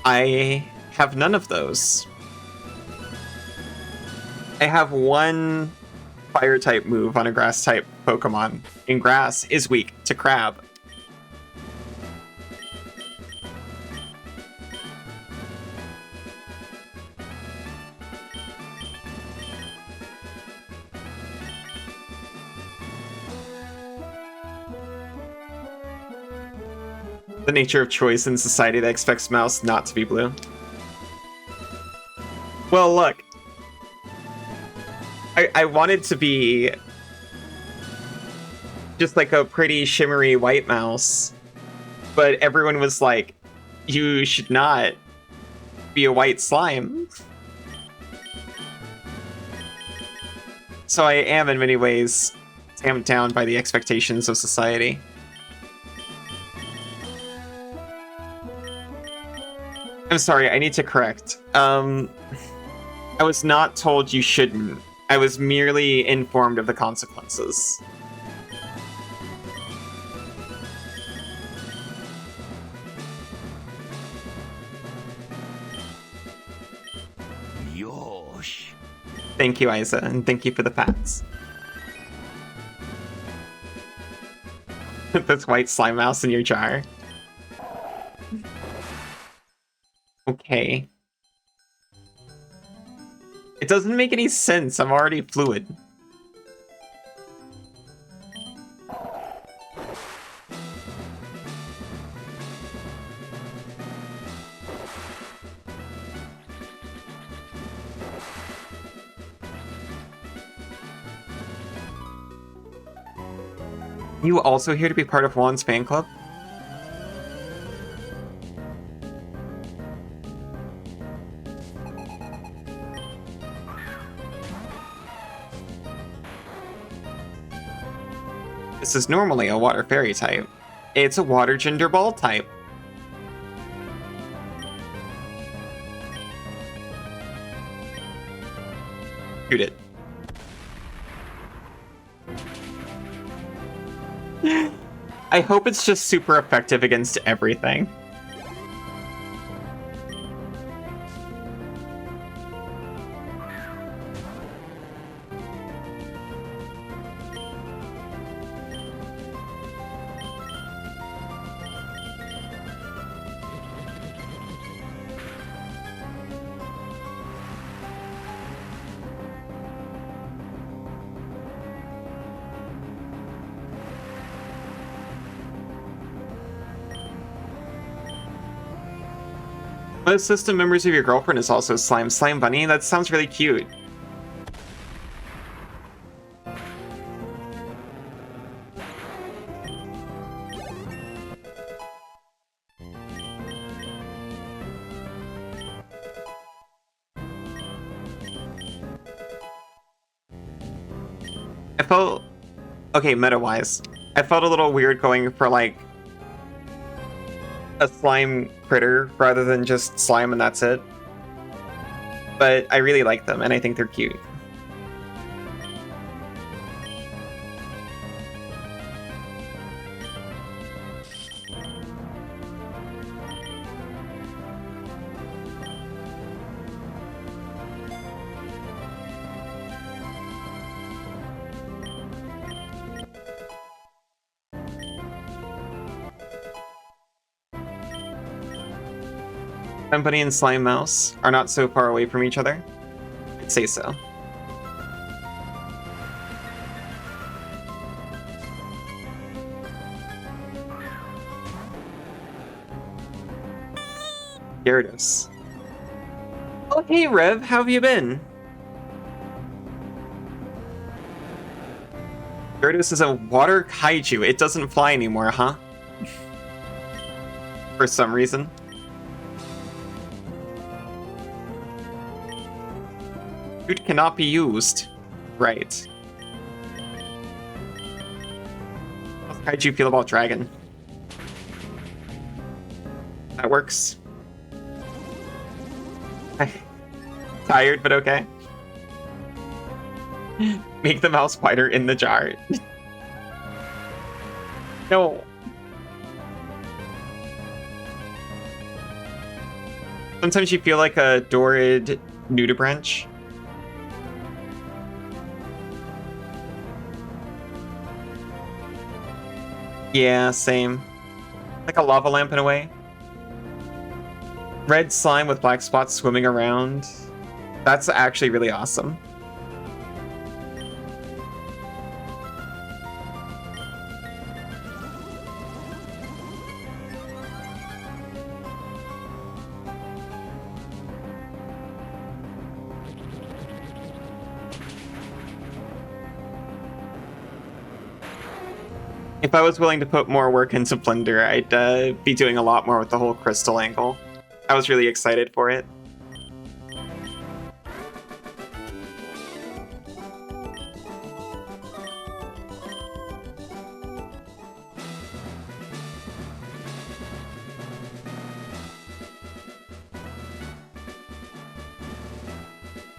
I have none of those. I have one Fire-type move on a Grass-type Pokemon, and Grass is weak to Crab. The nature of choice in society that expects Mouse not to be blue. Well, look. I wanted to be just like a pretty shimmery white mouse, but everyone was like, you should not be a white slime. So I am in many ways tamped down by the expectations of society. I'm sorry, I need to correct. I was not told you shouldn't. I was merely informed of the consequences. Yosh. Thank you, Isa, and thank you for the facts. This white slime mouse in your jar. Okay. It doesn't make any sense. I'm already fluid. You also here to be part of Juan's fan club? This is normally a water fairy type. It's a water gender ball type. Shoot it. I hope it's just super effective against everything. Most system members of your girlfriend is also Slime. Slime Bunny? That sounds really cute. I felt... Okay, meta-wise. I felt a little weird going for, like, a slime critter rather than just slime and that's it. But I really like them and I think they're cute. Slime Bunny and Slime Mouse are not so far away from each other. I'd say so. Gyarados. Oh, hey Rev, how have you been? Gyarados is a water kaiju. It doesn't fly anymore, huh? For some reason. Food cannot be used. Right. How did you feel about Dragon? That works. Tired, but okay. Make the mouse wider in the jar. No. Sometimes you feel like a Dorid nudibranch. Yeah, same. Like a lava lamp in a way. Red slime with black spots swimming around. That's actually really awesome. If I was willing to put more work into Blender, I'd be doing a lot more with the whole crystal angle. I was really excited for it.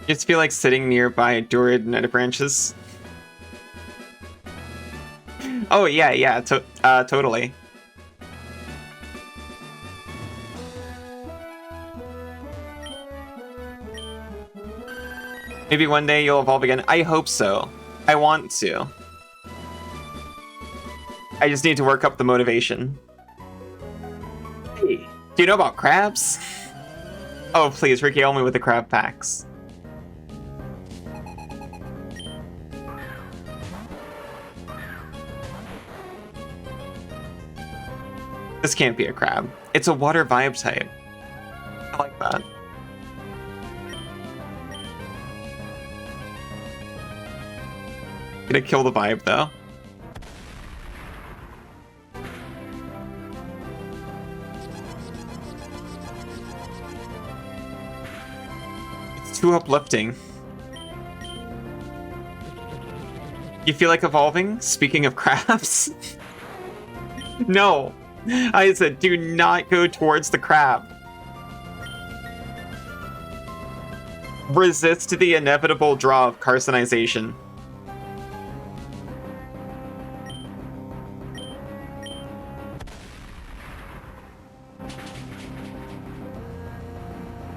I just feel like sitting nearby Durid nether branches. Oh yeah, totally. Maybe one day you'll evolve again. I hope so. I want to. I just need to work up the motivation. Hey, do you know about crabs? Oh, please, regale me with the crab packs. This can't be a crab. It's a water vibe type. I like that. Gonna kill the vibe, though. It's too uplifting. You feel like evolving? Speaking of crabs? No! I said, do not go towards the crab. Resist the inevitable draw of carcinization.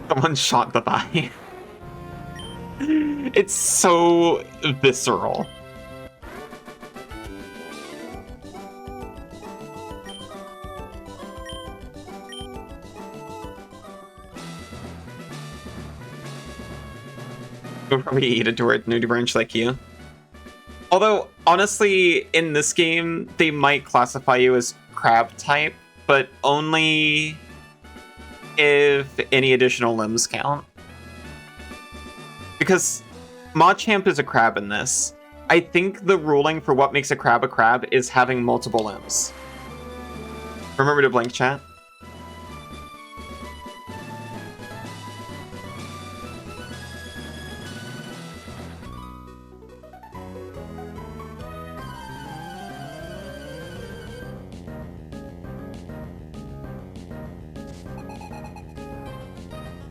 Someone shot the thigh. It's so visceral. You'll probably eat a nudie branch like you. Although, honestly, in this game, they might classify you as crab type, but only if any additional limbs count. Because Machamp is a crab in this. I think the ruling for what makes a crab is having multiple limbs. Remember to blink, chat.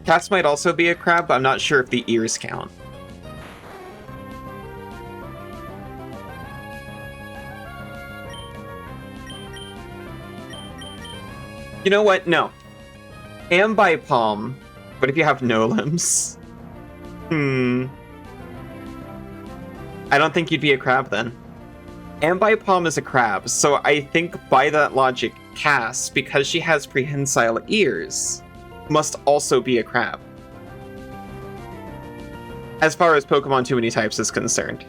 Cats might also be a crab, but I'm not sure if the ears count. You know what? No. Ambipalm, but if you have no limbs? I don't think you'd be a crab then. Ambipalm is a crab, so I think by that logic, Cass, because she has prehensile ears, must also be a crab. As far as Pokemon Too Many Types is concerned.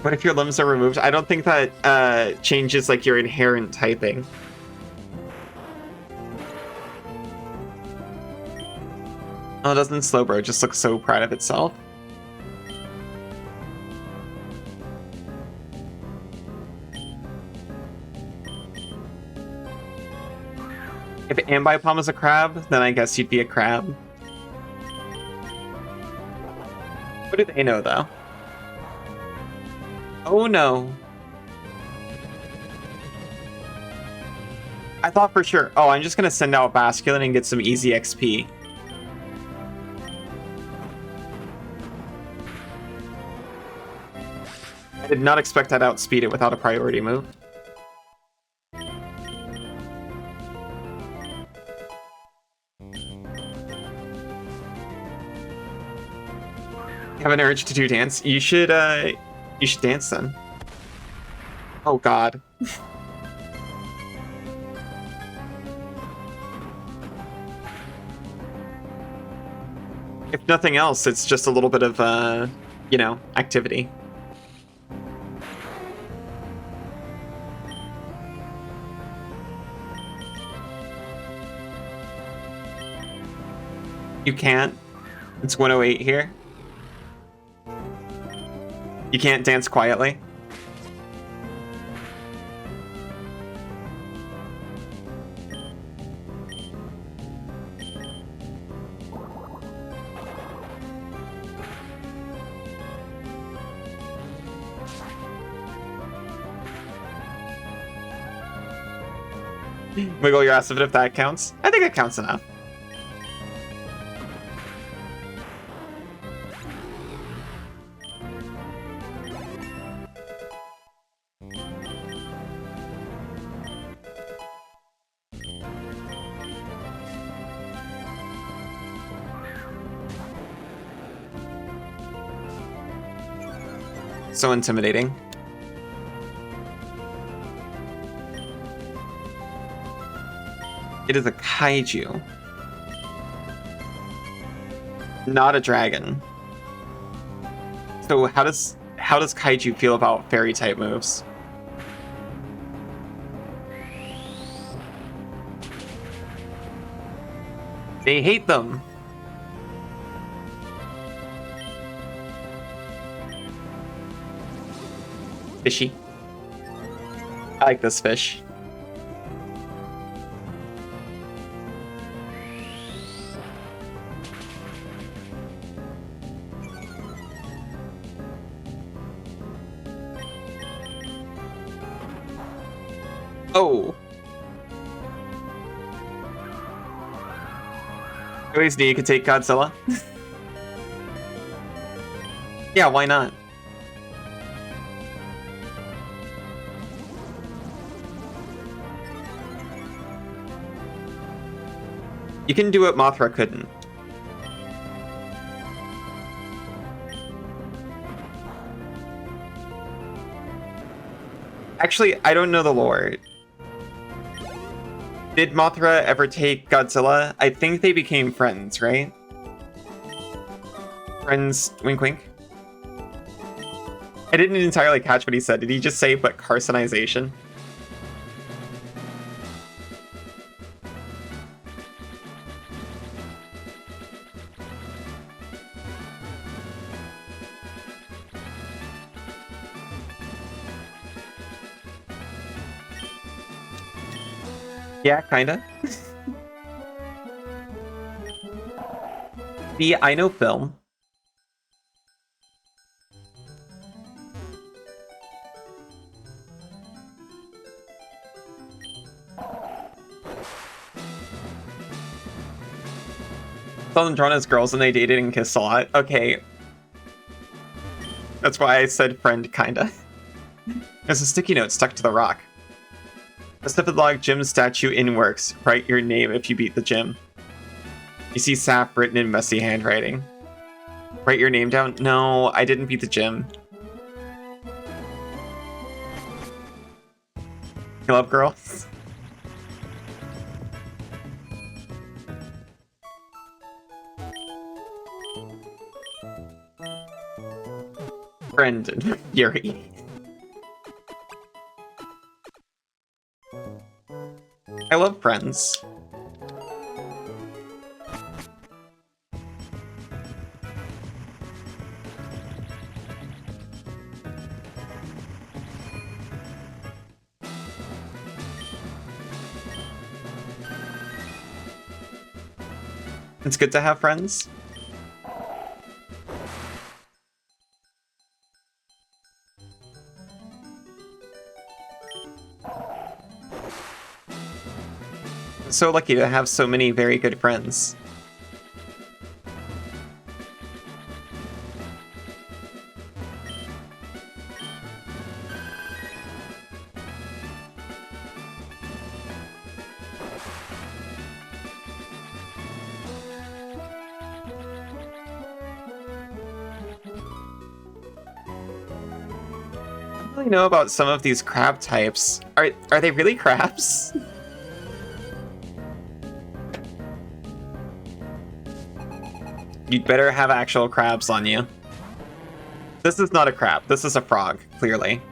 What if your limbs are removed? I don't think that changes like your inherent typing. Oh, doesn't Slowbro just look so proud of itself? If Ambipalm is a crab, then I guess you'd be a crab. What do they know, though? Oh no. I thought for sure. Oh, I'm just gonna send out Basculin and get some easy XP. I did not expect that outspeed it without a priority move. You have an urge to do dance? You should dance then. Oh god. If nothing else, it's just a little bit of, you know, activity. You can't. It's 108 here. You can't dance quietly. Wiggle your ass if that counts. I think it counts enough. So intimidating. It is a kaiju. Not a dragon. So how does kaiju feel about fairy type moves? They hate them. Fishy. I like this fish. Oh. Always knew you could take Godzilla. Yeah, why not? You can do what Mothra couldn't. Actually, I don't know the lore. Did Mothra ever take Godzilla? I think they became friends, right? Friends, wink wink. I didn't entirely catch what he said. Did he just say, but carcinization? Yeah, kinda. See, I know film. Saw them drawn as girls and they dated and kissed a lot. Okay. That's why I said friend, kinda. There's a sticky note stuck to the rock. A snippet log gym statue in works. Write your name if you beat the gym. You see Sap written in messy handwriting. Write your name down? No, I didn't beat the gym. You love girls? Brendan Fury. I love Friends. It's good to have friends. I'm so lucky to have so many very good friends. I don't really know about some of these crab types. Are they really crabs? You'd better have actual crabs on you. This is not a crab. This is a frog, clearly.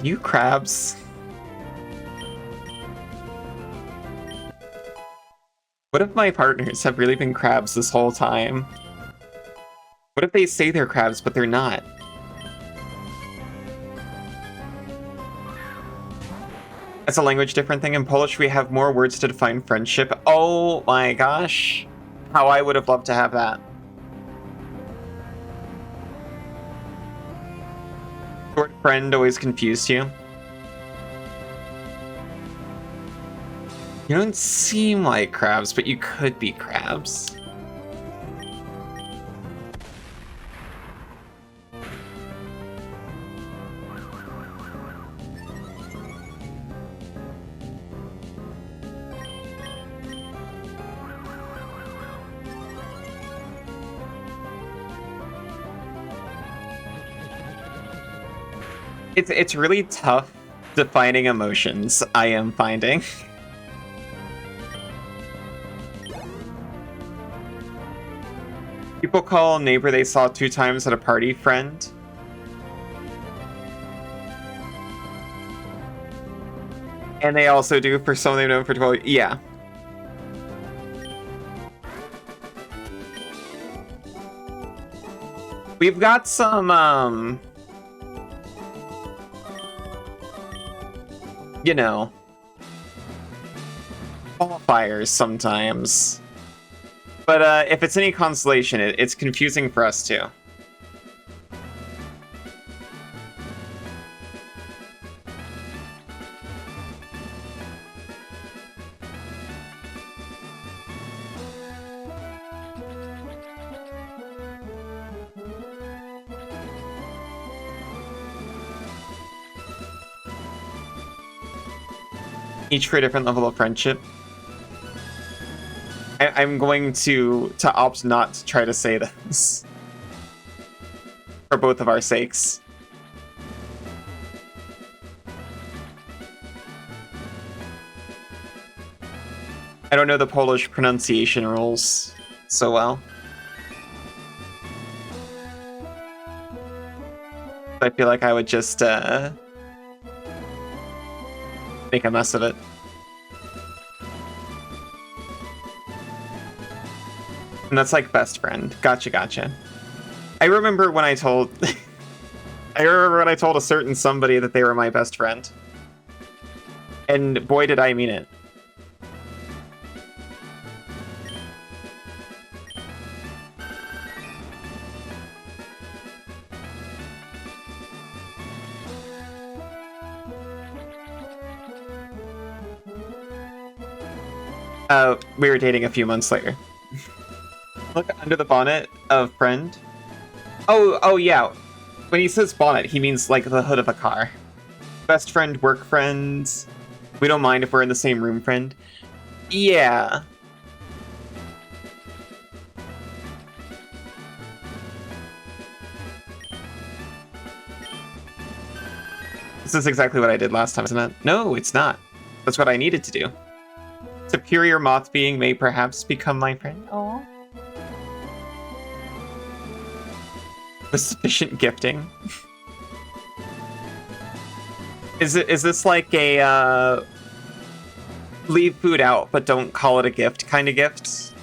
You crabs. What if my partners have really been crabs this whole time? What if they say they're crabs, but they're not? That's a language different thing. In Polish, we have more words to define friendship. Oh my gosh. How I would have loved to have that. Short friend always confused you. You don't seem like crabs, but you could be crabs. It's really tough defining emotions, I am finding. People call neighbor they saw 2 times at a party friend. And they also do for someone they've known for 12 years. Yeah. We've got some, you know, qualifiers sometimes. But if it's any consolation, it's confusing for us too. Each for a different level of friendship. I'm going to opt not to try to say this. For both of our sakes. I don't know the Polish pronunciation rules so well. I feel like I would just make a mess of it. And that's like best friend. Gotcha. I remember when I told a certain somebody that they were my best friend. And boy did I mean it. We were dating a few months later. Look under the bonnet of friend. Oh yeah. When he says bonnet, he means like the hood of a car. Best friend, work friends. We don't mind if we're in the same room, friend. Yeah. This is exactly what I did last time, isn't it? No, it's not. That's what I needed to do. Superior moth being may perhaps become my friend. Aww. With sufficient gifting. Is this like a leave food out but don't call it a gift kind of gift?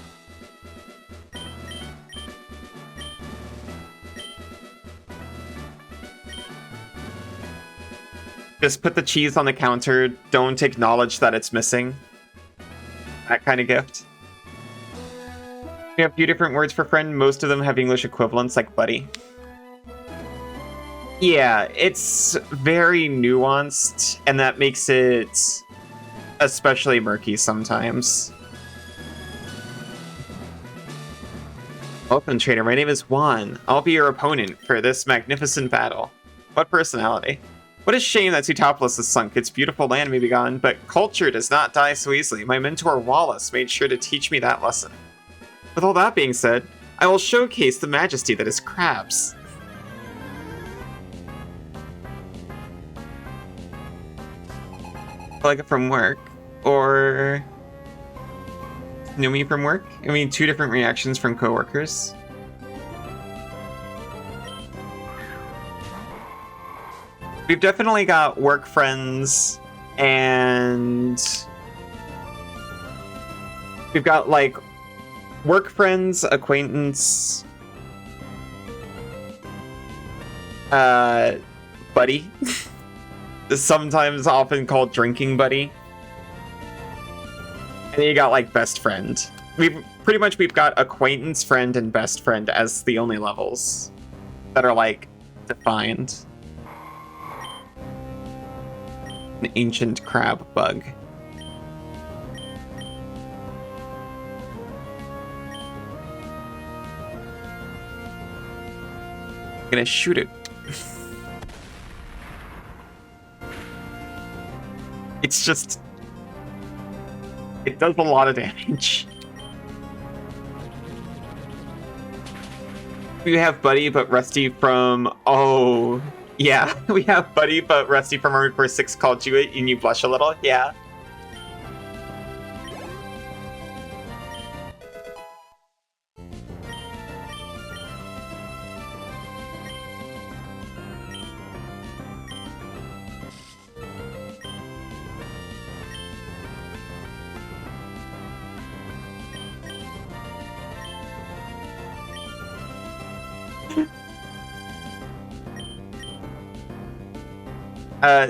Just put the cheese on the counter, don't acknowledge that it's missing. That kind of gift. We have a few different words for friend. Most of them have English equivalents like buddy. Yeah, it's very nuanced, and that makes it especially murky sometimes. Welcome, trainer. My name is Juan. I'll be your opponent for this magnificent battle. What personality? What a shame that Zootopolis is sunk. Its beautiful land may be gone, but culture does not die so easily. My mentor Wallace made sure to teach me that lesson. With all that being said, I will showcase the majesty that is crabs. Like it from work, or know me from work? I mean, 2 different reactions from coworkers. We've definitely got work friends, and we've got like work friends, acquaintance, buddy. Sometimes often called drinking buddy. And then you got like best friend. We've got acquaintance, friend, and best friend as the only levels that are like defined. An ancient crab bug. I'm gonna shoot it. It's just... it does a lot of damage. We have Buddy but Rusty from... oh, yeah. We have Buddy but Rusty from Armored Core 6 called you it and you blush a little. Yeah.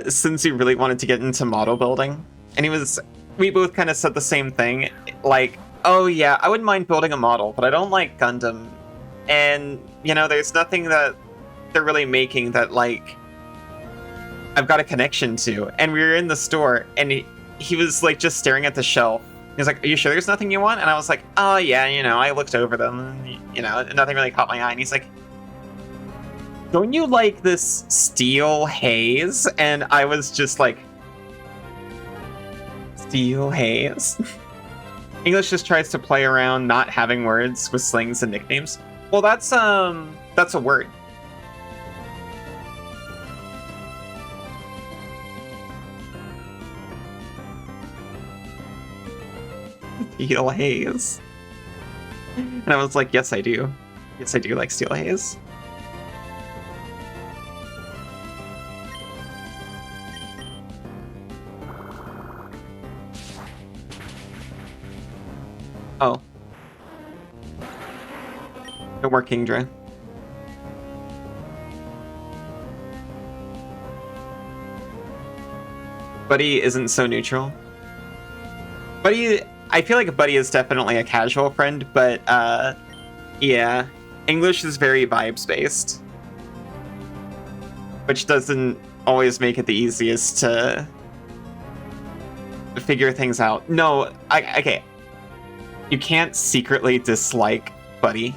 Since he really wanted to get into model building, and we both kind of said the same thing, like, oh yeah, I wouldn't mind building a model, but I don't like Gundam, and, you know, there's nothing that they're really making that, like, I've got a connection to. And we were in the store, and he was, like, just staring at the shelf. He was like, are you sure there's nothing you want? And I was like, oh yeah, you know, I looked over them, and, you know, nothing really caught my eye, and he's like, don't you like this steel haze? And I was just like, steel haze? English just tries to play around not having words with slings and nicknames. Well, that's a word. Steel haze. And I was like, yes, I do. Yes, I do like steel haze. Oh. Good work, Kingdra. Buddy isn't so neutral. Buddy, I feel like Buddy is definitely a casual friend, but, yeah. English is very vibes-based. Which doesn't always make it the easiest to figure things out. No, okay. You can't secretly dislike Buddy.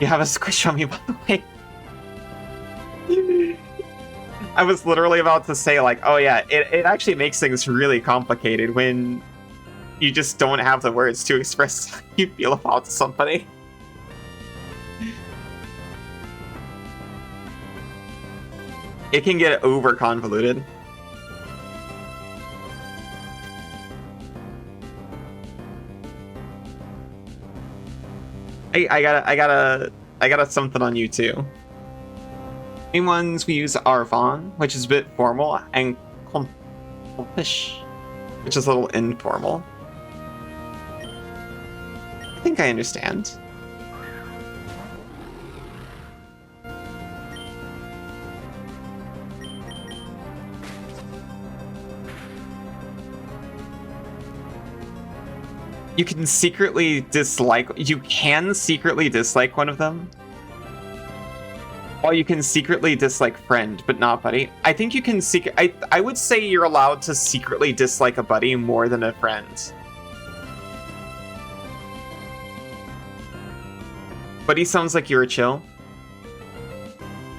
You have a squish on me, by the way. I was literally about to say, like, oh yeah, it actually makes things really complicated when you just don't have the words to express how you feel about somebody. It can get over convoluted. I got something on you too. Main ones we use are Vaughn, which is a bit formal, and Compish, which is a little informal. I think I understand. You can secretly dislike one of them. Or you can secretly dislike friend, but not buddy. I think you can I would say you're allowed to secretly dislike a buddy more than a friend. Buddy sounds like you're chill.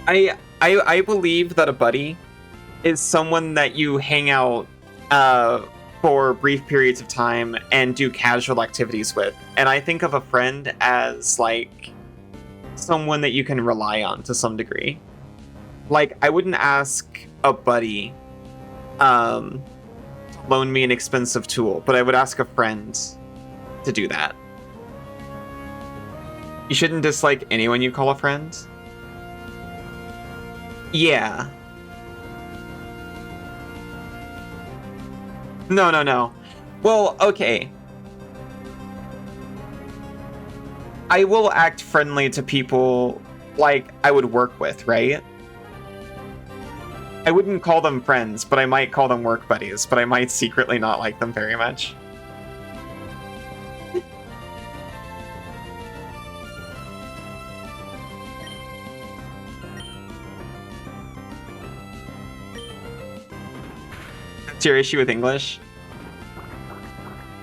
I believe that a buddy is someone that you hang out for brief periods of time and do casual activities with. And I think of a friend as like someone that you can rely on to some degree. Like, I wouldn't ask a buddy to loan me an expensive tool, but I would ask a friend to do that. You shouldn't dislike anyone you call a friend. Yeah. No. Well, okay. I will act friendly to people like I would work with, right? I wouldn't call them friends, but I might call them work buddies, but I might secretly not like them very much. That's your issue with English?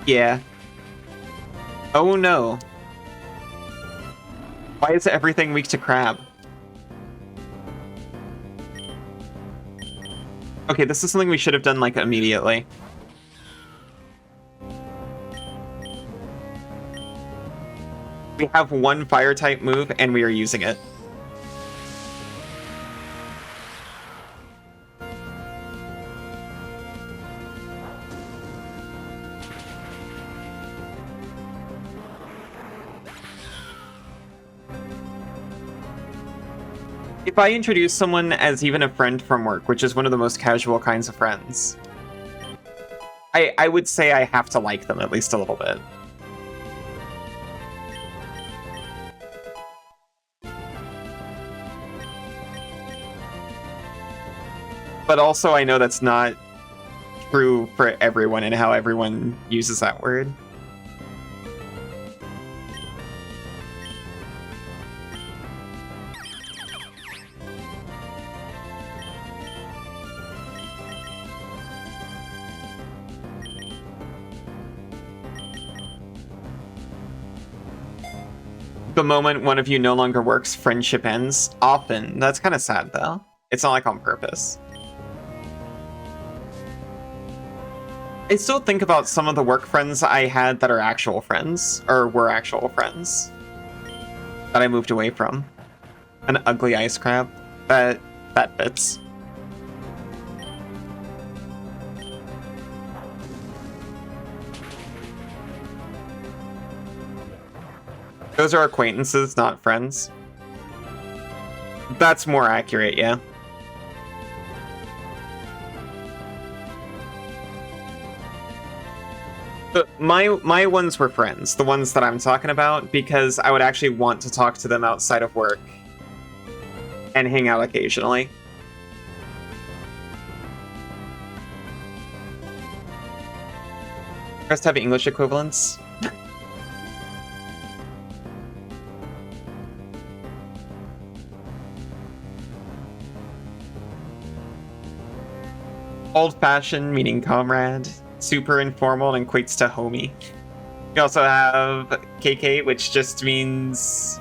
Yeah. Oh no. Why is everything weak to crab? Okay, this is something we should have done, like, immediately. We have one fire-type move, and we are using it. If I introduce someone as even a friend from work, which is one of the most casual kinds of friends, I would say I have to like them at least a little bit. But also I know that's not true for everyone and how everyone uses that word. The moment one of you no longer works, friendship ends. Often. That's kind of sad, though. It's not like on purpose. I still think about some of the work friends I had that are actual friends, or were actual friends, that I moved away from. An ugly ice crab. That fits. Those are acquaintances, not friends. That's more accurate, yeah. But my ones were friends, the ones that I'm talking about, because I would actually want to talk to them outside of work and hang out occasionally. Rest have English equivalents. Old-fashioned, meaning comrade. Super informal and equates to homie. We also have KK, which just means...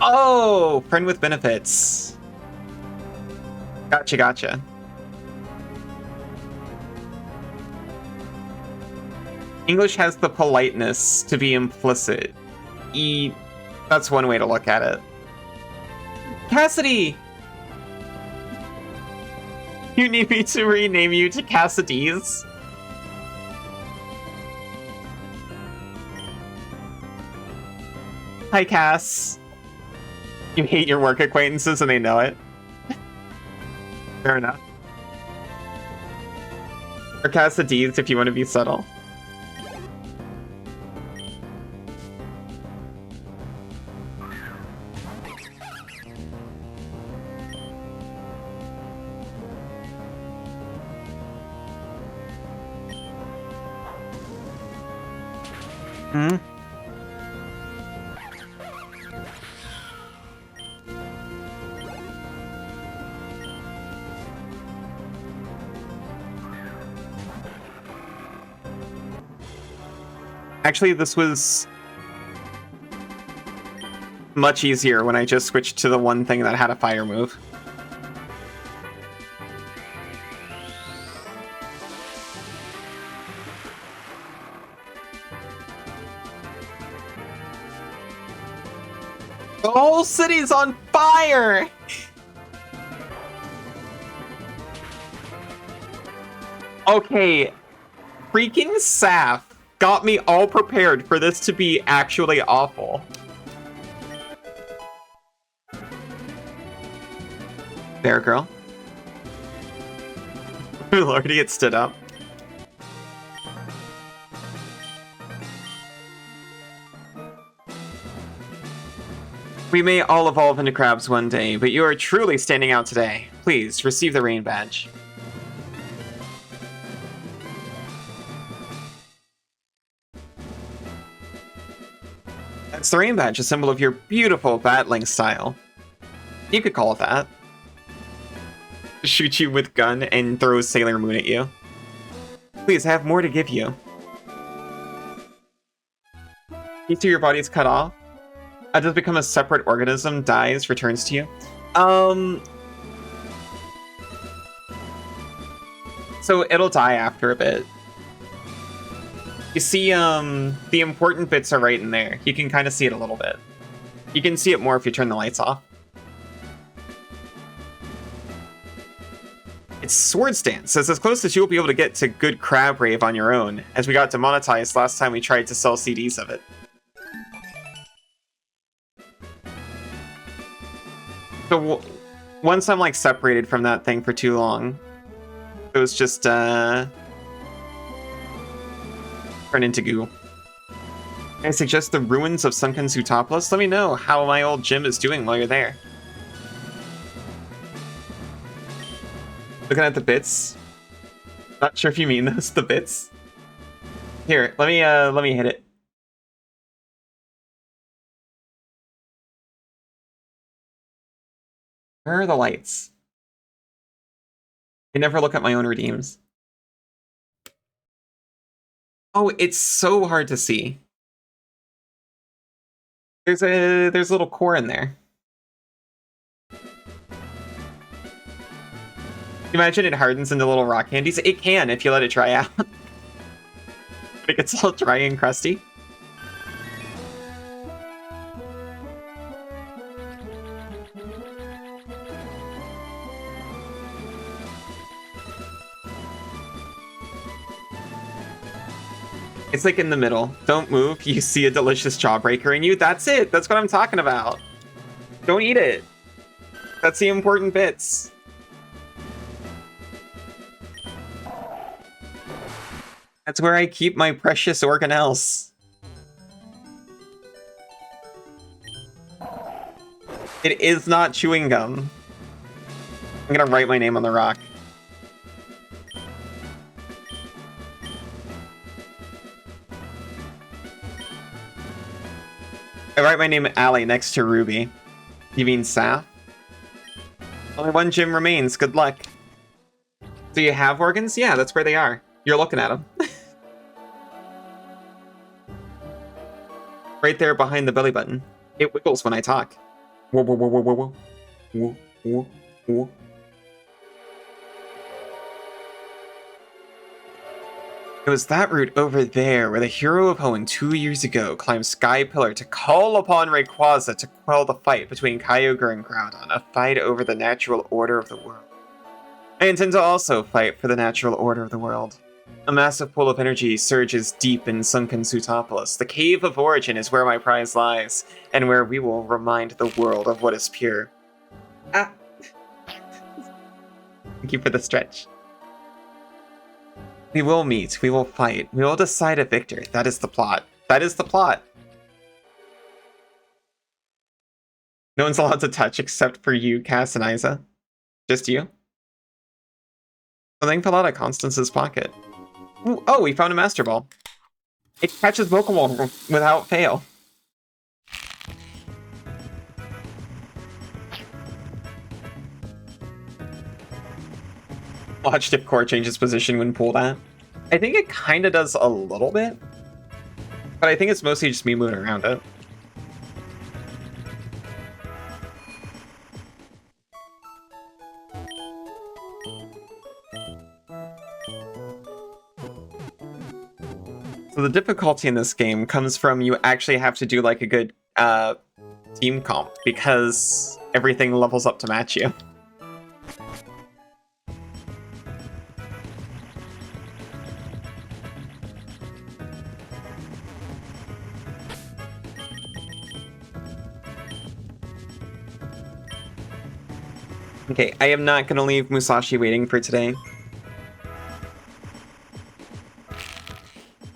Oh! Friend with benefits. Gotcha. English has the politeness to be implicit. That's one way to look at it. Cassidy! You need me to rename you to Cassidy's? Hi, Cass. You hate your work acquaintances and they know it. Fair enough. Or Cassidy's if you want to be subtle. Actually, this was much easier when I just switched to the one thing that had a fire move. The whole city's on fire! Okay, freaking Saf got me all prepared for this to be actually awful. There, girl. Lordy, it stood up. We may all evolve into crabs one day, but you are truly standing out today. Please, receive the rain badge. That's the rain badge, a symbol of your beautiful battling style. You could call it that. Shoot you with gun and throw Sailor Moon at you. Please, I have more to give you. Piece of your body is cut off. Does become a separate organism, dies, returns to you. So it'll die after a bit. You see, the important bits are right in there. You can kind of see it a little bit. You can see it more if you turn the lights off. It's Swords Dance. It's as close as you'll be able to get to good Crab Rave on your own, as we got demonetized last time we tried to sell CDs of it. So once I'm like separated from that thing for too long, it was just turn into goo. I suggest the ruins of Sunken Zootopolis. Let me know how my old gym is doing while you're there. Looking at the bits. Not sure if you mean those, the bits. Here, let me hit it. Where are the lights? I never look at my own redeems. Oh, it's so hard to see. There's a little core in there. Imagine it hardens into little rock candies. It can if you let it dry out. It gets all dry and crusty. It's like in the middle. Don't move. You see a delicious jawbreaker in you. That's it. That's what I'm talking about. Don't eat it. That's the important bits. That's where I keep my precious organelles. It is not chewing gum. I'm gonna write my name on the rock. I write my name Allie next to Ruby. You mean Saf? Only one gym remains. Good luck. Do you have organs? Yeah, that's where they are. You're looking at them. Right there behind the belly button. It wiggles when I talk. Whoa, whoa, whoa, whoa, whoa, whoa. Whoa, whoa, whoa. It was that route over there where the hero of Hoenn 2 years ago climbed Sky Pillar to call upon Rayquaza to quell the fight between Kyogre and Groudon, a fight over the natural order of the world. I intend to also fight for the natural order of the world. A massive pool of energy surges deep in Sunken Zootopolis. The Cave of Origin is where my prize lies, and where we will remind the world of what is pure. Ah! Thank you for the stretch. We will meet, we will fight, we will decide a victor. That is the plot. That is the plot. No one's allowed to touch except for you, Cass and Isa. Just you. Something fell out of Constance's pocket. Ooh, oh, we found a Master Ball. It catches Pokemon without fail. Watch if core changes position when pulled at. I think it kind of does a little bit. But I think it's mostly just me moving around it. So the difficulty in this game comes from you actually have to do like a good team comp because everything levels up to match you. Okay, I am not going to leave Musashi waiting for today.